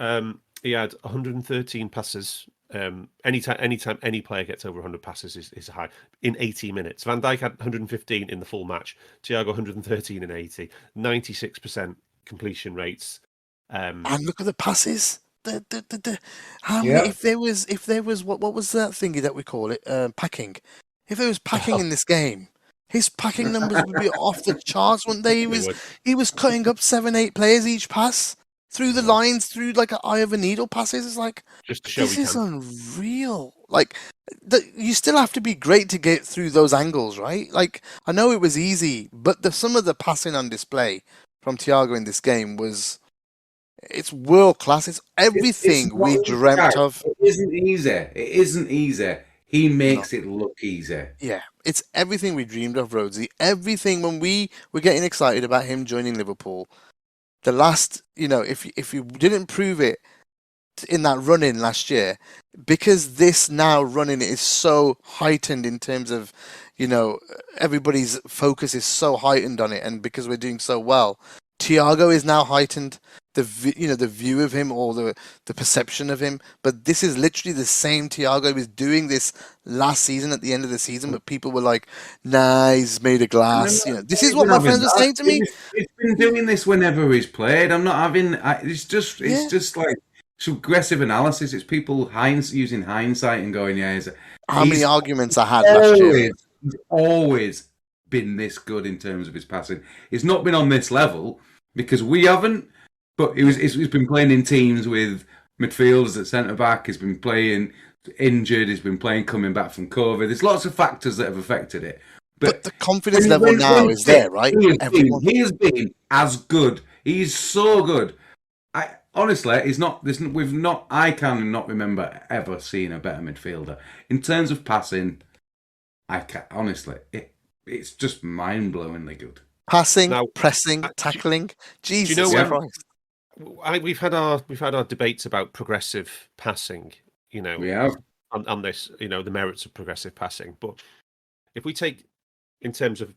[SPEAKER 3] he had 113 passes Anytime any player gets over 100 passes is high in 80 minutes. Van Dijk had 115 in the full match. Thiago 113 in 80. 96% completion rates.
[SPEAKER 2] And look at the passes. How
[SPEAKER 4] Yeah.
[SPEAKER 2] many? If there was what was that thingy that we call it? Packing. If there was packing in this game, his packing numbers would be off the charts, wouldn't they? He was cutting up 7-8 players each pass through the lines, through like an eye of a needle passes. It's like,
[SPEAKER 3] just to show
[SPEAKER 2] this is unreal. Like, you still have to be great to get through those angles, right? Like, I know it was easy, but some of the passing on display from Thiago in this game it's world class. It's everything we dreamt of.
[SPEAKER 4] It isn't easy. It isn't easy. He makes it look easy.
[SPEAKER 2] Yeah, it's everything we dreamed of, Rhodesy. Everything when we were getting excited about him joining Liverpool. The last, if you didn't prove it in that run-in last year, because this now run-in is so heightened in terms of, everybody's focus is so heightened on it, and because we're doing so well, Thiago is now heightened. The view of him, or the perception of him, but this is literally the same Thiago. He was doing this last season at the end of the season, but people were like, "Nah, he's made of glass." This is what my friends were saying to me.
[SPEAKER 4] He's been doing this whenever he's played. I'm not having. It's just like aggressive analysis. It's people using hindsight and going, "Yeah."
[SPEAKER 2] How many arguments I had last year?
[SPEAKER 4] He's always been this good in terms of his passing. He's not been on this level because we haven't. But he's been playing in teams with midfielders at centre back. He's been playing injured. He's been playing coming back from COVID. There's lots of factors that have affected it. But
[SPEAKER 2] the confidence level now is there, right?
[SPEAKER 4] He has been as good. He's so good. Honestly, he's not. I can not remember ever seeing a better midfielder in terms of passing. Honestly, it's just mind-blowingly good.
[SPEAKER 2] Passing, pressing, tackling. Jesus Christ.
[SPEAKER 3] We've had our debates about progressive passing, we
[SPEAKER 4] have
[SPEAKER 3] on this, the merits of progressive passing. But if we take in terms of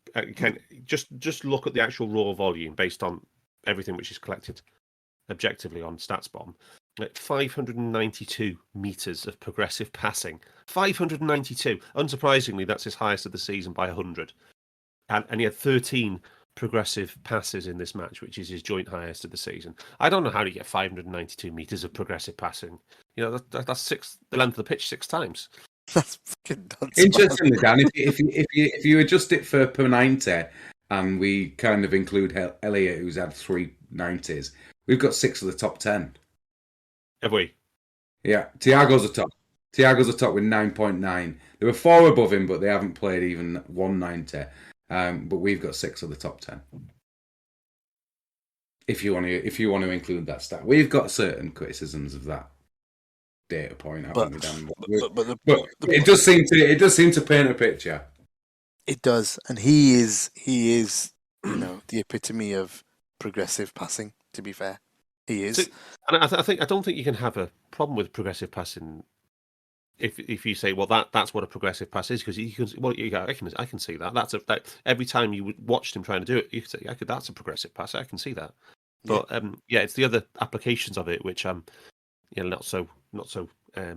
[SPEAKER 3] just look at the actual raw volume based on everything which is collected objectively on StatsBomb, 592 meters of progressive passing. 592. Unsurprisingly, that's his highest of the season by 100, and he had 13 progressive passes in this match, which is his joint highest of the season. I don't know how to get 592 meters of progressive passing. That's the length of the pitch 6 times.
[SPEAKER 2] That's fucking nuts.
[SPEAKER 4] Interestingly, Dan, if you adjust it for per 90, and we kind of include Elliot, who's had 3 90s, we've got 6 of the top 10.
[SPEAKER 3] Have we?
[SPEAKER 4] Yeah, Thiago's the top. Thiago's the top with 9.9. There were 4 above him, but they haven't played even 190. But we've got 6 of the top 10. If you want to include that stat, we've got certain criticisms of that data point, haven't we, Dan? But it does seem to paint a picture.
[SPEAKER 2] It does, and he is the epitome of progressive passing. To be fair, he is.
[SPEAKER 3] So, and I don't think you can have a problem with progressive passing. If you say, well, that's what a progressive pass is, because I can see that. That every time you watched him trying to do it, you could say, that's a progressive pass. I can see that. But it's the other applications of it which I'm, not so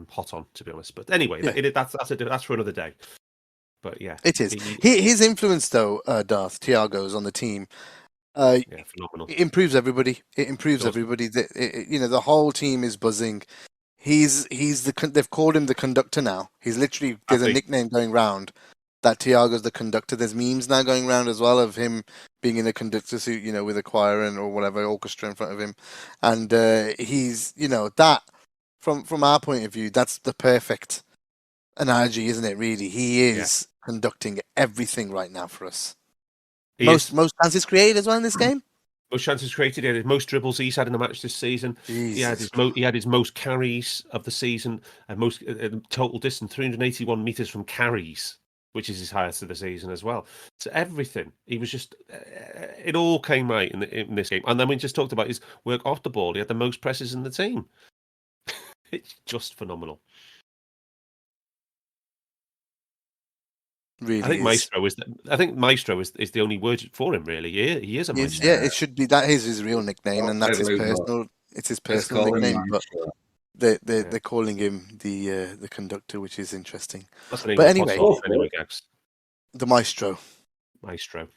[SPEAKER 3] hot on, to be honest. But anyway, that's for another day. But yeah,
[SPEAKER 2] it is. His influence, though, Darth Thiago's on the team.
[SPEAKER 3] Phenomenal.
[SPEAKER 2] It improves everybody. It improves everybody. The whole team is buzzing. They've called him the conductor now. He's literally, there's a nickname going round that Thiago's the conductor. There's memes now going around as well of him being in a conductor suit, with a choir or whatever orchestra in front of him, and he's that from our point of view, that's the perfect analogy, isn't it? Really, he is conducting everything right now for us. Most chances created as well in this game.
[SPEAKER 3] Most chances created. He had his most dribbles he's had in the match this season. He had his most carries of the season, and most total distance 381 meters from carries, which is his highest of the season as well. So everything, he was just it all came right in this game. And then we just talked about his work off the ball. He had the most presses in the team. It's just phenomenal.
[SPEAKER 2] Really,
[SPEAKER 3] I think Maestro is the only word for him. Really, he is a maestro.
[SPEAKER 2] Yeah, it should be. That is his real nickname, and that's his personal. It's his personal nickname. But they're calling him the conductor, which is interesting.
[SPEAKER 3] That's the name
[SPEAKER 2] But
[SPEAKER 3] of the
[SPEAKER 2] anyway,
[SPEAKER 3] podcast anyway, Gags.
[SPEAKER 2] the Maestro.
[SPEAKER 3] Maestro.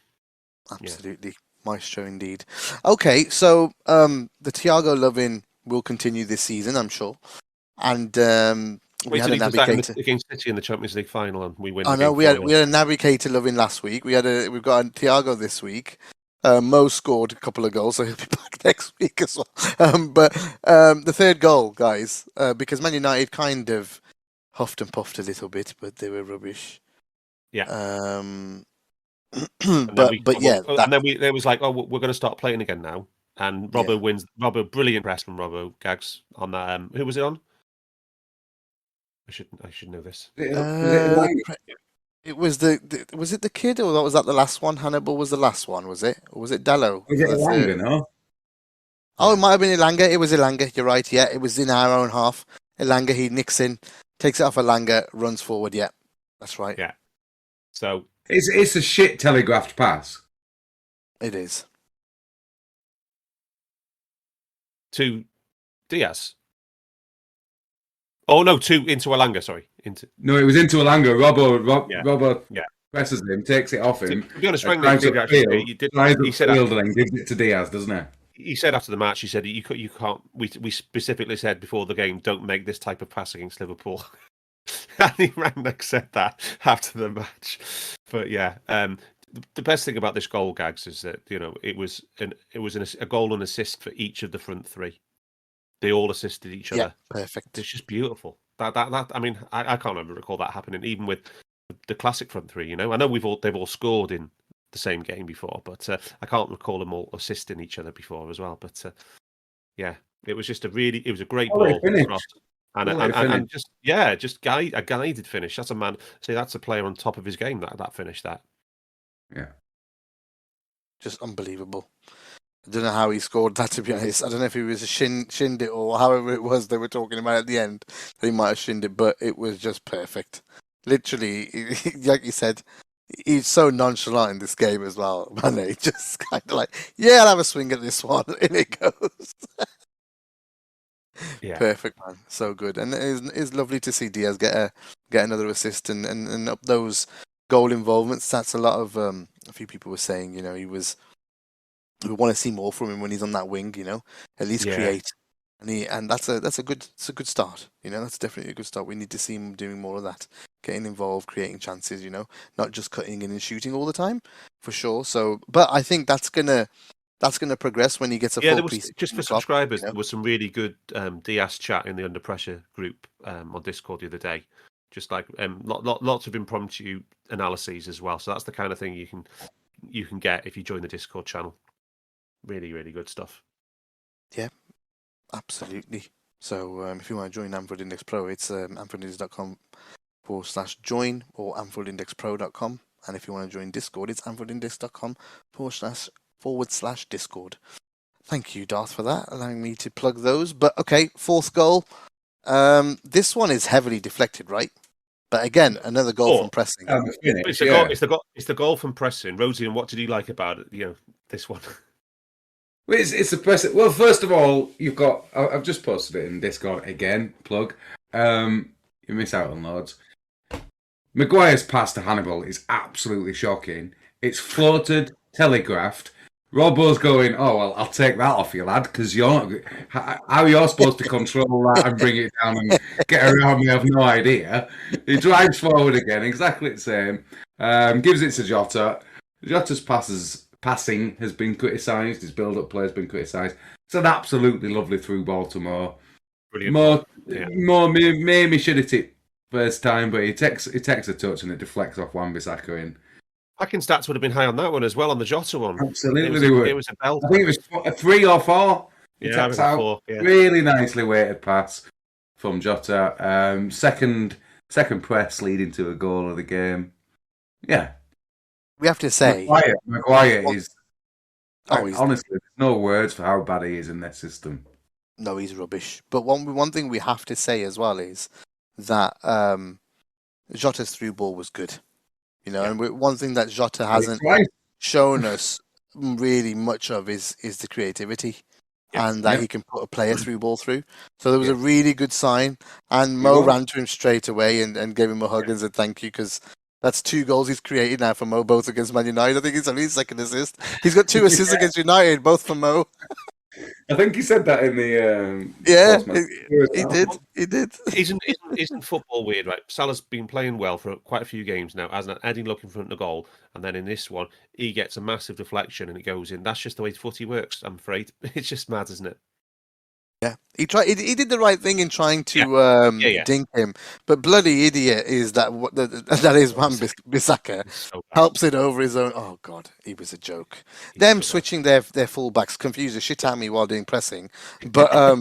[SPEAKER 2] Absolutely. Maestro indeed. Okay, so the Thiago loving will continue this season, I'm sure. And we
[SPEAKER 3] Wait
[SPEAKER 2] had
[SPEAKER 3] till
[SPEAKER 2] a
[SPEAKER 3] he does that
[SPEAKER 2] navigator.
[SPEAKER 3] against City in the Champions League final and we win.
[SPEAKER 2] I
[SPEAKER 3] the
[SPEAKER 2] know
[SPEAKER 3] game
[SPEAKER 2] we had a navigator loving last week. We've got a Thiago this week. Mo scored a couple of goals, so he'll be back next week as well. But the third goal, guys, because Man United kind of huffed and puffed a little bit, but they were rubbish.
[SPEAKER 3] Yeah.
[SPEAKER 2] But yeah,
[SPEAKER 3] and then it was like, oh, we're going to start playing again now. And Robbo wins. Robbo, brilliant press from Robbo Gags on that. Who was it on? I should know this.
[SPEAKER 2] It was was it the kid, or was that the last one? Hannibal was the last one, was it? Or was it Dello?
[SPEAKER 4] Was it Elanga, no?
[SPEAKER 2] Oh, it might have been Elanga. It was Elanga. You're right. Yeah, it was in our own half. Elanga, he nicks in, takes it off Elanga, runs forward. Yeah, that's right.
[SPEAKER 3] Yeah. So
[SPEAKER 4] it's a shit telegraphed pass.
[SPEAKER 2] It is.
[SPEAKER 3] To Diaz. Oh no, into Elanga. Sorry,
[SPEAKER 4] No, it was into Elanga. Robbo presses him, takes it off him.
[SPEAKER 3] To be honest,
[SPEAKER 4] tries to
[SPEAKER 3] he said
[SPEAKER 4] and then gives it to Diaz, doesn't he?
[SPEAKER 3] He said after the match, he said you can't. We specifically said before the game, don't make this type of pass against Liverpool. And Rangnick said that after the match. But yeah, the best thing about this goal, Gags, is that it was a goal and assist for each of the front three. They all assisted each other.
[SPEAKER 2] Yeah, perfect.
[SPEAKER 3] It's just beautiful. That I mean, I can't ever recall that happening, even with the classic front three. I know they've all scored in the same game before, but I can't recall them all assisting each other before as well. But yeah, it was just a great ball across, and just a guided finish. That's a man. See, that's a player on top of his game. That finish.
[SPEAKER 4] Yeah,
[SPEAKER 2] just unbelievable. I don't know how he scored that, to be honest. I don't know if he was shinned it or however it was they were talking about at the end. He might have shinned it, but it was just perfect. Literally, like you said, he's so nonchalant in this game as well. Mane just kind of like, yeah, I'll have a swing at this one, and it goes.
[SPEAKER 3] Yeah.
[SPEAKER 2] Perfect, man. So good, and it's lovely to see Diaz get another assist and up those goal involvements. That's a lot of a few people were saying, we want to see more from him when he's on that wing, at least create. And that's a good start. That's definitely a good start. We need to see him doing more of that, getting involved, creating chances. Not just cutting in and shooting all the time, for sure. So, but I think that's gonna progress when he gets a full piece.
[SPEAKER 3] Just for subscribers, there was some really good Diaz chat in the Under Pressure group on Discord the other day. Just like lots of impromptu analyses as well. So that's the kind of thing you can get if you join the Discord channel. Really, really good stuff.
[SPEAKER 2] Yeah, absolutely. So if you want to join Anfield Index Pro, it's anfieldindex.com/join or anfieldindexpro.com. And if you want to join Discord, it's anfieldindex.com//Discord. Thank you, Darth, for that, allowing me to plug those. But okay, fourth goal. This one is heavily deflected, right? But again, another goal from pressing.
[SPEAKER 3] It's the goal from pressing. Rosie, and what did you like about it? This one.
[SPEAKER 4] Well, it's a press. Well, first of all, you've got. I've just posted it in Discord again. Plug. You miss out on loads. Maguire's pass to Hannibal is absolutely shocking. It's floated, telegraphed. Robbo's going, oh, well, I'll take that off you, lad, because how you're supposed to control that and bring it down and get around me, I have no idea. He drives forward again, exactly the same. Gives it to Jota. Jota's passing has been criticised. His build-up play has been criticised. It's an absolutely lovely through ball to Mo.
[SPEAKER 3] Brilliant.
[SPEAKER 4] Mo maybe should have hit it first time, but he takes a touch and it deflects off Wan-Bissaka in.
[SPEAKER 3] Packing stats would have been high on that one as well, on the Jota one.
[SPEAKER 4] Absolutely,
[SPEAKER 3] it was a belt.
[SPEAKER 4] I think it was a 3 or 4. He takes out
[SPEAKER 3] 4. Yeah.
[SPEAKER 4] Really nicely weighted pass from Jota. Second press leading to a goal of the game. Yeah.
[SPEAKER 2] We have to say
[SPEAKER 4] Maguire is honestly, there's no words for how bad he is in their system.
[SPEAKER 2] No, he's rubbish. But one thing we have to say as well is that Jota's through ball was good. And one thing that Jota hasn't shown us really much of is the creativity. and that
[SPEAKER 4] Yep.
[SPEAKER 2] he can put a player through ball through. So there was a
[SPEAKER 3] Yeah.
[SPEAKER 2] really good sign, and
[SPEAKER 4] He
[SPEAKER 2] Mo
[SPEAKER 4] was.
[SPEAKER 2] ran to him straight away and gave him a hug and said thank you, because that's 2 goals he's created now for Mo, both against Man United. I think it's only his second assist. He's got 2 assists against United, both for Mo.
[SPEAKER 4] I think he said that in the
[SPEAKER 2] Yeah,
[SPEAKER 4] post-match.
[SPEAKER 2] he did. He did.
[SPEAKER 3] Isn't football weird, right? Salah's been playing well for quite a few games now, hasn't it? Eddie looking for the goal, and then in this one, he gets a massive deflection and it goes in. That's just the way footy works, I'm afraid. It's just mad, isn't it?
[SPEAKER 2] Yeah, he tried. He did the right thing in trying to
[SPEAKER 3] Yeah.
[SPEAKER 2] dink him, but bloody idiot is that that is Wan Bissaka
[SPEAKER 3] It's so bad.
[SPEAKER 2] helps it over his own. Oh god, he was a joke.
[SPEAKER 3] He's
[SPEAKER 2] Them
[SPEAKER 3] so bad.
[SPEAKER 2] switching their fullbacks confused the shit out of me while doing pressing. But I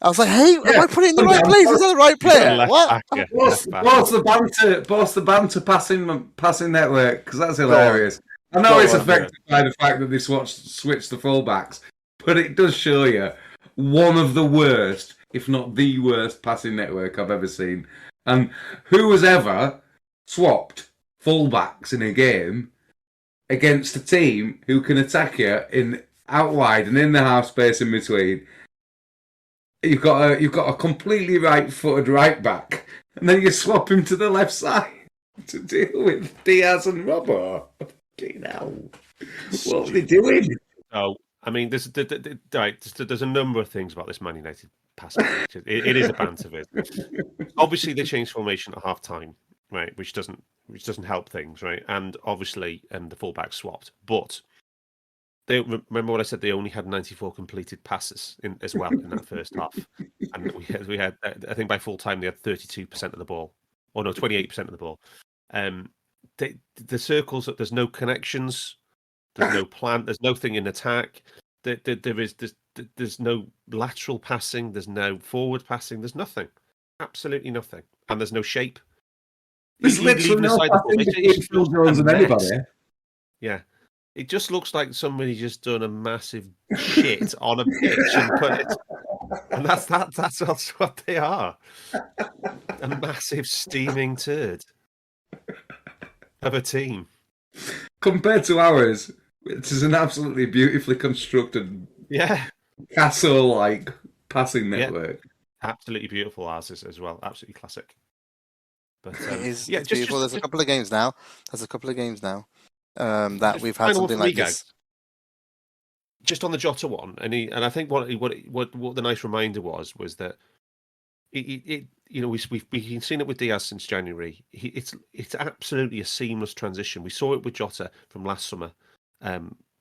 [SPEAKER 2] was like, hey, am I putting it in the right place? Is that the right player?
[SPEAKER 3] Left
[SPEAKER 2] What?
[SPEAKER 3] back, yeah,
[SPEAKER 4] What's
[SPEAKER 3] left back.
[SPEAKER 4] the banter passing network? Because that's hilarious. I know
[SPEAKER 2] Go
[SPEAKER 4] it's
[SPEAKER 2] on.
[SPEAKER 4] affected by the fact that they switched the fullbacks, but it does show you one of the worst, if not the worst, passing network I've ever seen. And who has ever swapped fullbacks in a game against a team who can attack you in out wide and in the half space in between? You've got a completely right-footed right back, and then you swap him to the left side to deal with Diaz and Robbo. Fucking hell. What are they doing?
[SPEAKER 3] Oh, I mean, there's a number of things about this Man United passing. It is a banter bit. Obviously, they changed formation at half time, right, which doesn't help things, right? And obviously, the fullback swapped, but they remember what I said. They only had 94 completed passes as well in that first half, and we had I think by full time they had 32% of the ball, or no, 28% of the ball. The circles, there's no connections, there's no plan, there's nothing in attack. There's no lateral passing, there's no forward passing, there's nothing, absolutely nothing, and there's no shape.
[SPEAKER 4] There's literally no passing between Phil Jones and anybody.
[SPEAKER 3] Yeah. It just looks like somebody just done a massive shit on a pitch and put it, and that's what they are. A massive steaming turd of a team.
[SPEAKER 4] Compared to ours, it is an absolutely beautifully constructed, castle-like passing network.
[SPEAKER 3] Absolutely beautiful ours is as well. Absolutely classic. But
[SPEAKER 2] it is beautiful. There's a couple of games now. That we've had something like this.
[SPEAKER 3] Just on the Jota one, and I think what the nice reminder was that it we've been seeing it with Diaz since January. It's absolutely a seamless transition. We saw it with Jota from last summer.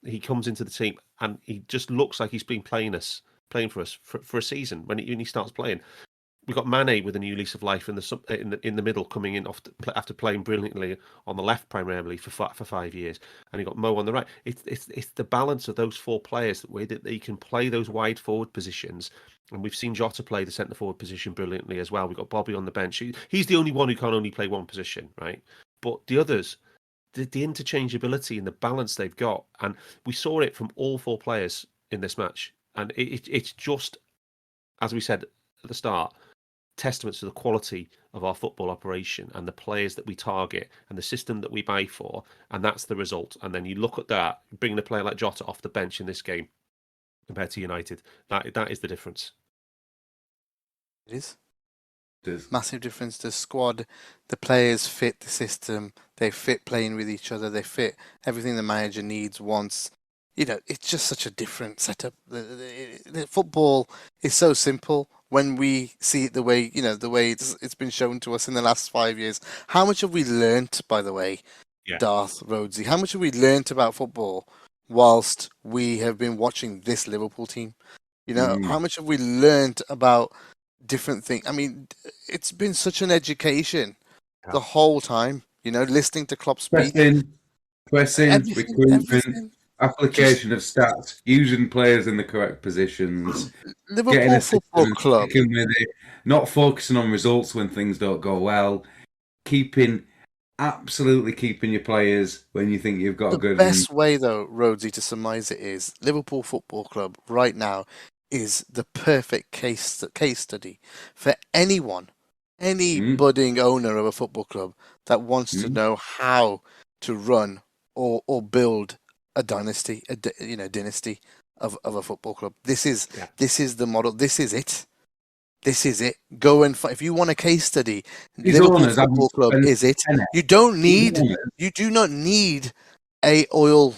[SPEAKER 3] He comes into the team and he just looks like he's been playing for us for a season when he starts playing. We've got Mane with a new lease of life in the middle, coming in after playing brilliantly on the left primarily for 5 years, and you got Mo on the right. It's the balance of those 4 players that they can play those wide forward positions, and we've seen Jota play the centre forward position brilliantly as well. We've got Bobby on the bench. He's the only one who can only play one position, right? But the others, the interchangeability and the balance they've got, and we saw it from all 4 players in this match, and it's just, as we said at the start, testaments to the quality of our football operation and the players that we target and the system that we buy for, and that's the result. And then you look at that, bringing a player like Jota off the bench in this game compared to United, that is the difference.
[SPEAKER 2] It is. There's massive difference. The squad, the players fit the system. They fit playing with each other. They fit everything the manager needs, wants. It's just such a different setup. The football is so simple when we see it the way it's been shown to us in the last 5 years. How much have we learnt, by the way, Darth Rhodesy? How much have we learnt about football whilst we have been watching this Liverpool team? How much have we learnt about different things? I mean, it's been such an education the whole time. Listening to Klopp speak,
[SPEAKER 4] pressing, recruitment. Application of stats, using players in the correct positions,
[SPEAKER 2] Liverpool Football Club,
[SPEAKER 4] with it, not focusing on results when things don't go well, absolutely keeping your players when you think you've got a good.
[SPEAKER 2] The best way, though, Rhodesy, to surmise it is Liverpool Football Club right now is the perfect case study for anyone, any budding owner of a football club that wants to know how to run or build a dynasty, dynasty. of a football club. This is
[SPEAKER 3] Yeah.
[SPEAKER 2] the model. This is it. This is it. Go and if you want a case study,
[SPEAKER 4] His
[SPEAKER 2] Liverpool
[SPEAKER 4] owners haven't
[SPEAKER 2] Football Club
[SPEAKER 4] spent
[SPEAKER 2] is it.
[SPEAKER 4] a penny.
[SPEAKER 2] You don't
[SPEAKER 4] His
[SPEAKER 2] need.
[SPEAKER 4] owners-
[SPEAKER 2] You do not need a oil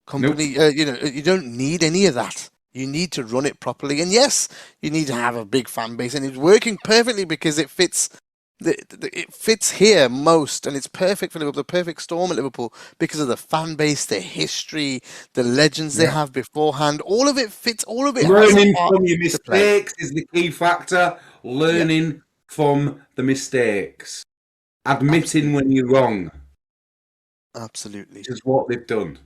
[SPEAKER 2] company.
[SPEAKER 4] Nope.
[SPEAKER 2] You don't need any of that. You need to run it properly, and yes, you need to have a big fan base, and it's working perfectly because it fits. It fits here most, and it's perfect for Liverpool. The perfect storm at Liverpool because of the fan base, the history, the legends they
[SPEAKER 4] Yeah.
[SPEAKER 2] have beforehand. All of it fits. All of it has
[SPEAKER 4] Learning
[SPEAKER 2] a part
[SPEAKER 4] from your
[SPEAKER 2] to play.
[SPEAKER 4] mistakes is the key factor. Learning from the mistakes. Admitting when you're wrong,
[SPEAKER 2] Absolutely.
[SPEAKER 4] which is what they've done.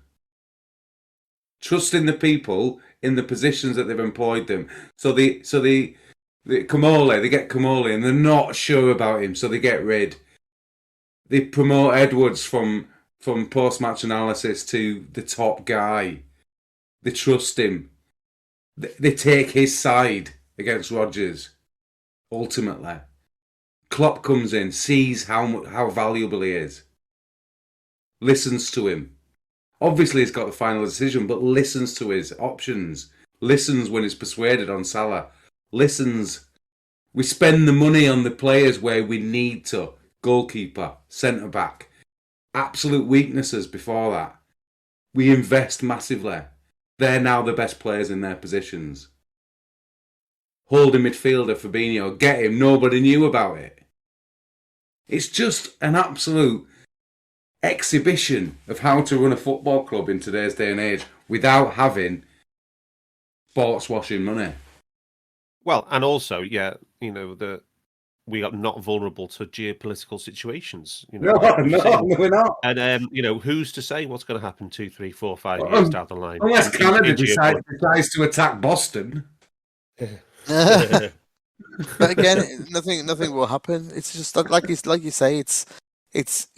[SPEAKER 4] Trusting the people in the positions that they've employed them. So they Kamole, they get Kamole and they're not sure about him, so they get rid. They promote Edwards from post-match analysis to the top guy. They trust him. They take his side against Rodgers. Ultimately, Klopp comes in, sees how valuable he is, listens to him. Obviously, he's got the final decision, but listens to his options. Listens when he's persuaded on Salah. Listens. We spend the money on the players where we need to. Goalkeeper, centre back. Absolute weaknesses before that. We invest massively. They're now the best players in their positions. Holding midfielder Fabinho, get him. Nobody knew about it. It's just an absolute exhibition of how to run a football club in today's day and age without having sports washing money.
[SPEAKER 3] Well, and also, yeah, we are not vulnerable to geopolitical situations.
[SPEAKER 4] No, we're not.
[SPEAKER 3] And who's to say what's going to happen 2, 3, 4, 5 years down the line?
[SPEAKER 4] Unless
[SPEAKER 3] in
[SPEAKER 4] Canada
[SPEAKER 3] geopolitics.
[SPEAKER 4] decides to attack Boston.
[SPEAKER 2] But again, nothing will happen. It's just like you say. It's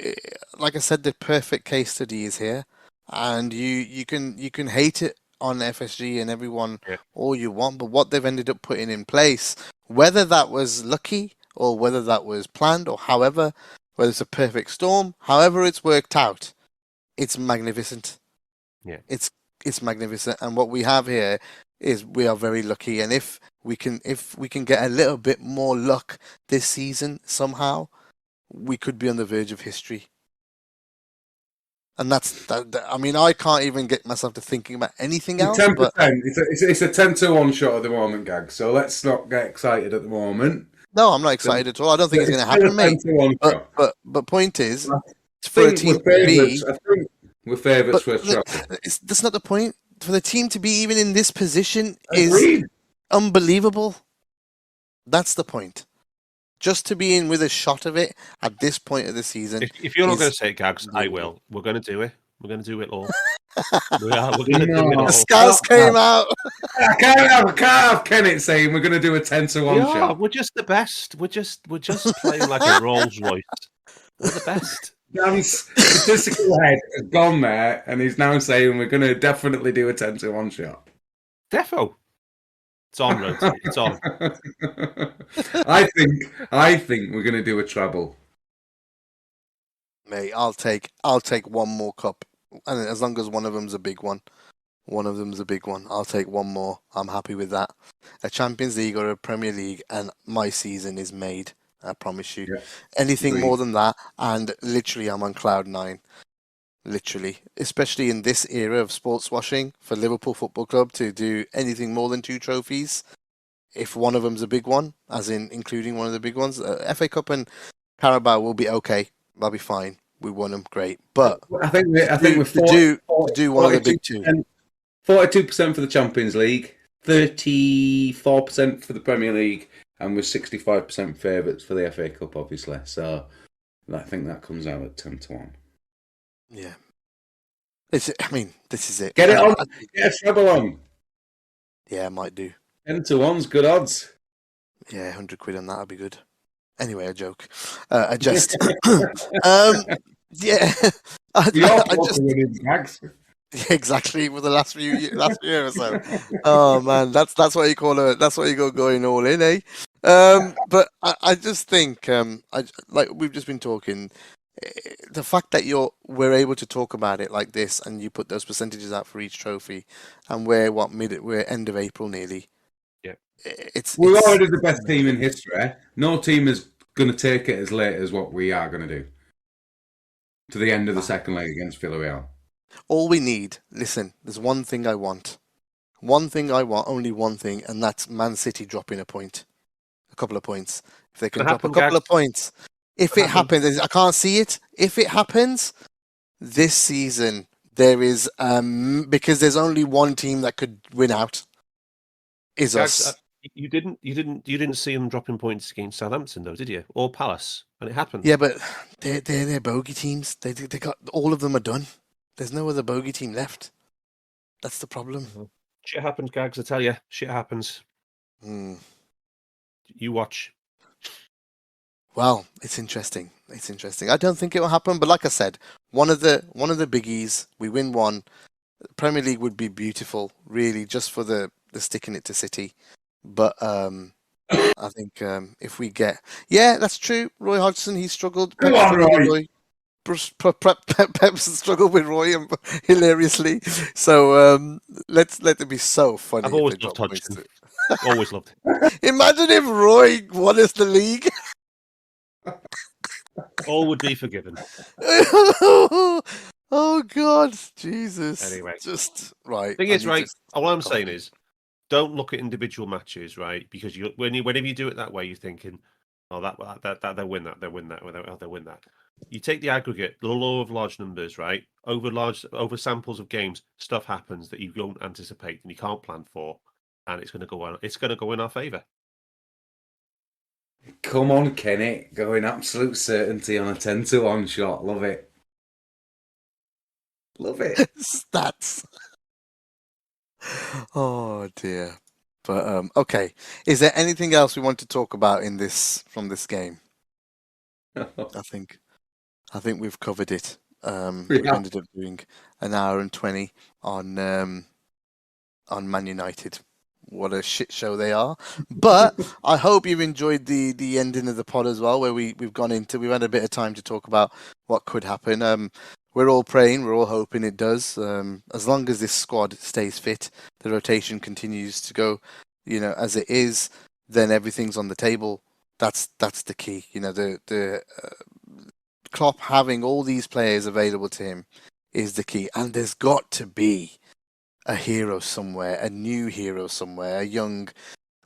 [SPEAKER 2] like I said, the perfect case study is here, and you can hate it on FSG and everyone all you want, but what they've ended up putting in place, whether that was lucky or whether that was planned or however, whether it's a perfect storm, however it's worked out, it's magnificent.
[SPEAKER 3] Yeah,
[SPEAKER 2] it's magnificent, and what we have here is we are very lucky, and if we can get a little bit more luck this season somehow, we could be on the verge of history. And that's that. I mean, I can't even get myself to thinking about anything else.
[SPEAKER 4] 10%.
[SPEAKER 2] But
[SPEAKER 4] It's a 10-1 shot at the moment, Gag. So let's not get excited at the moment.
[SPEAKER 2] no, I'm not excited at all. I don't think it's going to happen, mate. But point is, for a team to be,
[SPEAKER 4] I think we're favourites for a trophy.
[SPEAKER 2] That's not the point. For the team to be even in this position
[SPEAKER 4] Agreed.
[SPEAKER 2] is unbelievable. That's the point. Just to be in with a shot of it at this point of the season.
[SPEAKER 3] If you're not going to say it, Gags, I will. We're going to do it. We're going to do it all. We're going to do it all.
[SPEAKER 2] The scouts came out.
[SPEAKER 4] I can't have Kennett saying we're going to do a 10-1 shot.
[SPEAKER 3] We're just the best. We're just playing like a Rolls Royce. We're the best.
[SPEAKER 4] Dan's statistical head has gone there, and he's now saying we're going to definitely do a 10-1 shot.
[SPEAKER 3] Defo. It's on, Rhodes. It's on.
[SPEAKER 4] I think we're going to do a treble.
[SPEAKER 2] Mate, I'll take one more cup, and as long as one of them's a big one, I'll take one more. I'm happy with that. A Champions League or a Premier League, and my season is made. I promise you. Yeah. Anything more than that, and literally, I'm on cloud 9. Literally, especially in this era of sports washing for Liverpool Football Club to do anything more than 2 trophies, if one of them's a big one, as in including one of the big ones, FA Cup and Carabao will be okay. They'll be fine. We won them, great. But
[SPEAKER 4] I think we're
[SPEAKER 2] do one of the big 2.
[SPEAKER 4] 42% for the Champions League, 34% for the Premier League, and we're 65% favourites for the FA Cup, obviously. So I think that comes out at 10-1.
[SPEAKER 2] Yeah. This is it.
[SPEAKER 4] Get it on. Get a treble on.
[SPEAKER 2] Yeah, I might do.
[SPEAKER 4] 10-1's good odds.
[SPEAKER 2] Yeah, 100 quid on that would be good. Anyway, a joke. I just. Yeah. I just. Exactly, for the last year or so. Oh man, that's what you call that's what you got going all in, eh? But I just think, like we've just been talking, The fact that we're able to talk about it like this, and you put those percentages out for each trophy, and we're end of April nearly.
[SPEAKER 3] Yeah.
[SPEAKER 4] We're already the best team in history. No team is going to take it as late as what we are going to do. To the end of the second leg against Villarreal.
[SPEAKER 2] All we need, listen, there's one thing I want. One thing I want, only one thing, and that's Man City dropping a couple of points. If they can drop a couple of points. If it happens, I can't see it. If it happens this season, there is because there's only one team that could win out. Is us.
[SPEAKER 3] You didn't see them dropping points against Southampton, though, did you? Or Palace, and it happened.
[SPEAKER 2] Yeah, but they're bogey teams. They got all of them are done. There's no other bogey team left. That's the problem.
[SPEAKER 3] Shit happens, Gags. I tell you, shit happens. You watch.
[SPEAKER 2] Well, it's interesting. It's interesting. I don't think it will happen, but like I said, one of the biggies. We win one. Premier League would be beautiful, really, just for the sticking it to City. But I think if we get, that's true. Roy Hodgson, he struggled.
[SPEAKER 4] Come on, Roy.
[SPEAKER 2] Pep's struggled with Roy hilariously. So let it be so funny.
[SPEAKER 3] I've always loved Hodgson. Always loved.
[SPEAKER 2] Imagine if Roy won us the league.
[SPEAKER 3] All would be forgiven.
[SPEAKER 2] Oh God, Jesus.
[SPEAKER 3] Anyway,
[SPEAKER 2] just right.
[SPEAKER 3] Thing is, right. All I'm saying is, don't look at individual matches, right? Because whenever you do it that way, you're thinking, "Oh, that they'll win that, they'll win that, they'll win that." You take the aggregate, the law of large numbers, right? Over samples of games, stuff happens that you don't anticipate and you can't plan for, and it's going to go on. It's going to go in our favour.
[SPEAKER 4] Come on, Kennett, going absolute certainty on a 10-1 shot. Love it. Love it.
[SPEAKER 2] Stats. Oh dear. But okay. Is there anything else we want to talk about from this game? I think we've covered it. We ended up doing an hour and 20 on Man United. What a shit show they are. But I hope you've enjoyed the ending of the pod as well, where we've had a bit of time to talk about what could happen. We're all praying, we're all hoping it does. As long as this squad stays fit, the rotation continues to go, as it is, then everything's on the table. That's the key. The Klopp having all these players available to him is the key. And there's got to be a hero somewhere, a new hero somewhere, a young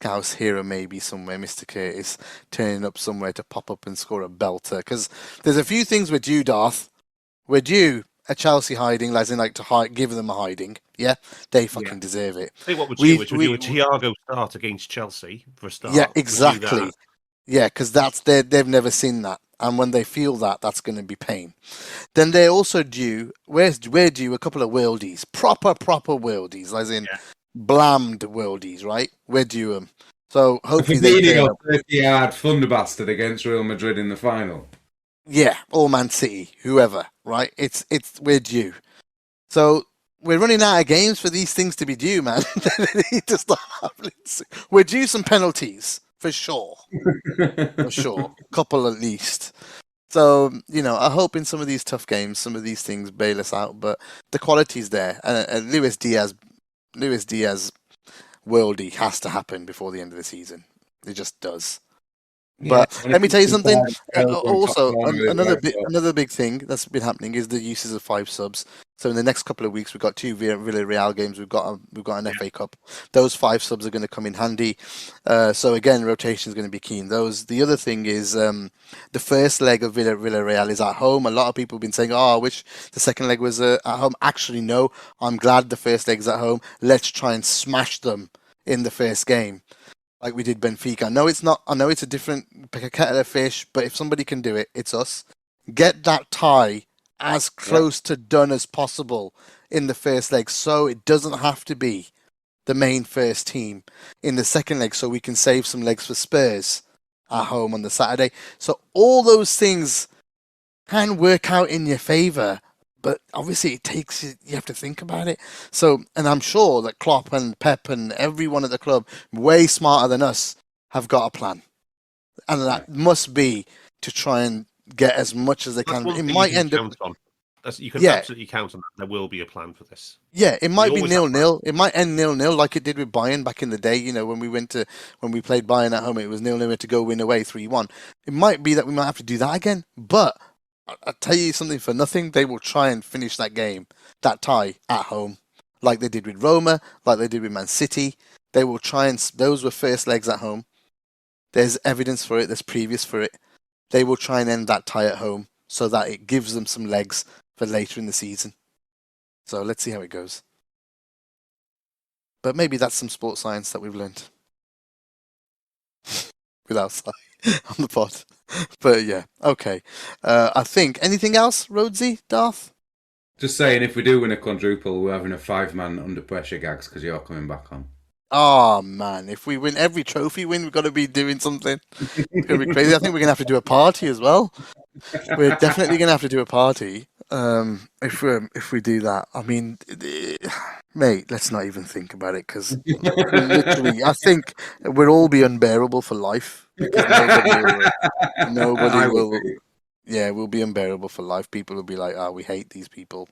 [SPEAKER 2] Scouse hero maybe somewhere, Mr. Curtis, turning up somewhere to pop up and score a belter. Because there's a few things we're due, Darth. We're due a Chelsea hiding, as in to give them a hiding. Yeah, they fucking deserve it.
[SPEAKER 3] I think what we're due is we're due a Thiago start against Chelsea for a start.
[SPEAKER 2] Yeah, exactly. Yeah, because they've never seen that. And when they feel that, that's going to be pain. Then they're also due, we're due a couple of worldies, proper worldies, as in blammed worldies, right? We're due them. So hopefully they turn up.
[SPEAKER 4] 30-yard thunder bastard against Real Madrid in the final.
[SPEAKER 2] Yeah, or Man City, whoever, right? We're due. So we're running out of games for these things to be due, man. They need to start happening. We're due some penalties. For sure. For sure. Couple at least. So, I hope in some of these tough games, some of these things bail us out, but the quality's there. And Luis Diaz worldie has to happen before the end of the season. It just does. But let me tell you something. Also, another big thing that's been happening is the uses of 5 subs. So in the next couple of weeks, we've got 2 Villarreal games. We've got an FA Cup. Those 5 subs are going to come in handy. So again, rotation is going to be keen. The other thing is the first leg of Villarreal is at home. A lot of people have been saying, "Oh, I wish the second leg was at home." Actually, no. I'm glad the first leg's at home. Let's try and smash them in the first game, like we did Benfica. I know it's a different kettle of fish, but if somebody can do it, it's us. Get that tie as close to done as possible in the first leg, so it doesn't have to be the main first team in the second leg, so we can save some legs for Spurs at home on the Saturday. So all those things can work out in your favour, but obviously you have to think about it. So, and I'm sure that Klopp and Pep and everyone at the club, way smarter than us, have got a plan. And that must be to try and get as much as they
[SPEAKER 3] That's
[SPEAKER 2] can.
[SPEAKER 3] one
[SPEAKER 2] It
[SPEAKER 3] thing
[SPEAKER 2] might
[SPEAKER 3] you can
[SPEAKER 2] end up.
[SPEAKER 3] count on. You can
[SPEAKER 2] Yeah.
[SPEAKER 3] absolutely count on that. There will be a plan for this.
[SPEAKER 2] Yeah, it might be
[SPEAKER 3] always have
[SPEAKER 2] 0-0. It might end 0-0 like it did with Bayern back in the day. You know, when we played Bayern at home, it was 0-0 to go win away 3-1. It might be that we might have to do that again. But I'll tell you something for nothing. They will try and finish that game, that tie, at home, like they did with Roma, like they did with Man City. They will try and. Those were first legs at home. There's evidence for it. There's previous for it. They will try and end that tie at home so that it gives them some legs for later in the season. So let's see how it goes. But maybe that's some sports science that we've learned without Sly on the pod. But yeah, okay. I think anything else, Rhodesy, Darth?
[SPEAKER 4] Just saying, if we do win a quadruple, we're having a 5-man under pressure, Gags, because you're coming back on.
[SPEAKER 2] Oh man, if we win every trophy we've got to be doing something. It's gonna be crazy. I think we're gonna have to do a party as well. We're definitely gonna have to do a party. If we do that, I mean, mate, let's not even think about it because literally, I think we'll all be unbearable for life because nobody will. Yeah, we'll be unbearable for life. People will be like, "Ah, we hate these people.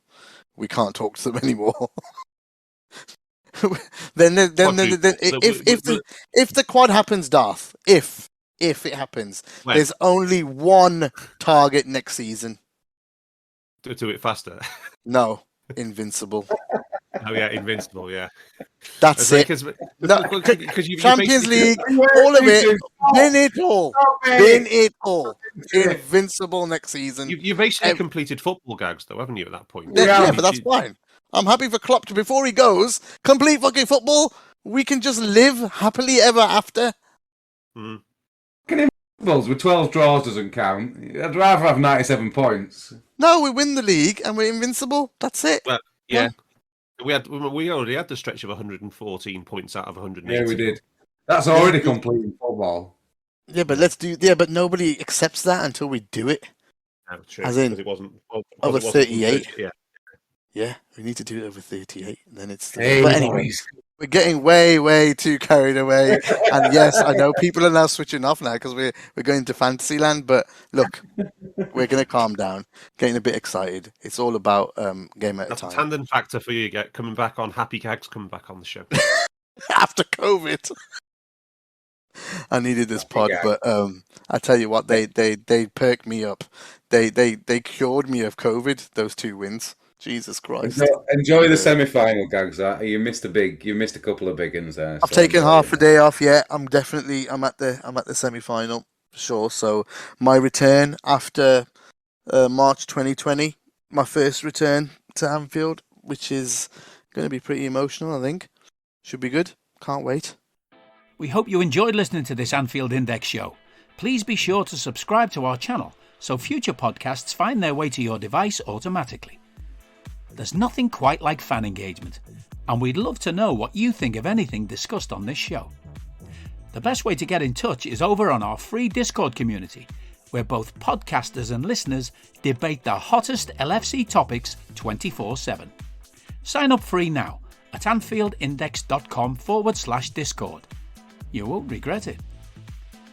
[SPEAKER 2] We can't talk to them anymore." then if the quad happens, Darth, if it happens, there's only one target next season.
[SPEAKER 3] Do it faster.
[SPEAKER 2] No, invincible.
[SPEAKER 3] Oh yeah, invincible. Yeah,
[SPEAKER 2] that's it.
[SPEAKER 3] Because
[SPEAKER 2] Champions League, all of it. Win it all. Invincible next season.
[SPEAKER 3] You basically completed football, Gags, though, haven't you? At that point.
[SPEAKER 2] Yeah, but that's fine. I'm happy for Klopp to, before he goes, complete fucking football. We can just live happily ever after.
[SPEAKER 3] Mm.
[SPEAKER 4] With 12 draws doesn't count. I'd rather have 97 points.
[SPEAKER 2] No, we win the league and we're invincible. That's it.
[SPEAKER 3] Well, yeah. We already had the stretch of 114 points out of 180.
[SPEAKER 4] Yeah, we did. That's already completing football.
[SPEAKER 2] Yeah, but but nobody accepts that until we do it.
[SPEAKER 3] No, true.
[SPEAKER 2] As in,
[SPEAKER 3] it wasn't
[SPEAKER 2] over 38.
[SPEAKER 3] Yeah.
[SPEAKER 2] Yeah, we need to do it over 38. Then it's.
[SPEAKER 4] Hey,
[SPEAKER 2] but anyway, we're getting way, way too carried away. And yes, I know people are now switching off now because we're going to fantasy land. But look, we're going to calm down. Getting a bit excited. It's all about game at a time.
[SPEAKER 3] Tandon factor for you. Coming back on. Happy Gags coming back on the show
[SPEAKER 2] after COVID. I needed this pod, but I tell you what, they perked me up. They cured me of COVID. Those 2 wins. Jesus Christ!
[SPEAKER 4] Enjoy the semi-final, Gags. You missed a couple of big ones there.
[SPEAKER 2] I've taken half a day off. Yeah, I'm at the semi-final for sure. So my return after March 2020, my first return to Anfield, which is going to be pretty emotional. I think should be good. Can't wait.
[SPEAKER 1] We hope you enjoyed listening to this Anfield Index show. Please be sure to subscribe to our channel so future podcasts find their way to your device automatically. There's nothing quite like fan engagement, and we'd love to know what you think of anything discussed on this show. The best way to get in touch is over on our free Discord community, where both podcasters and listeners debate the hottest LFC topics 24/7. Sign up free now at anfieldindex.com/Discord. You won't regret it.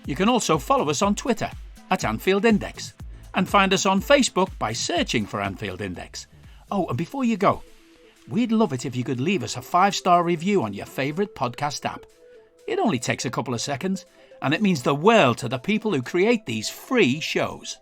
[SPEAKER 1] You can also follow us on Twitter at Anfield Index and find us on Facebook by searching for Anfield Index. Oh, and before you go, we'd love it if you could leave us a 5-star review on your favourite podcast app. It only takes a couple of seconds, and it means the world to the people who create these free shows.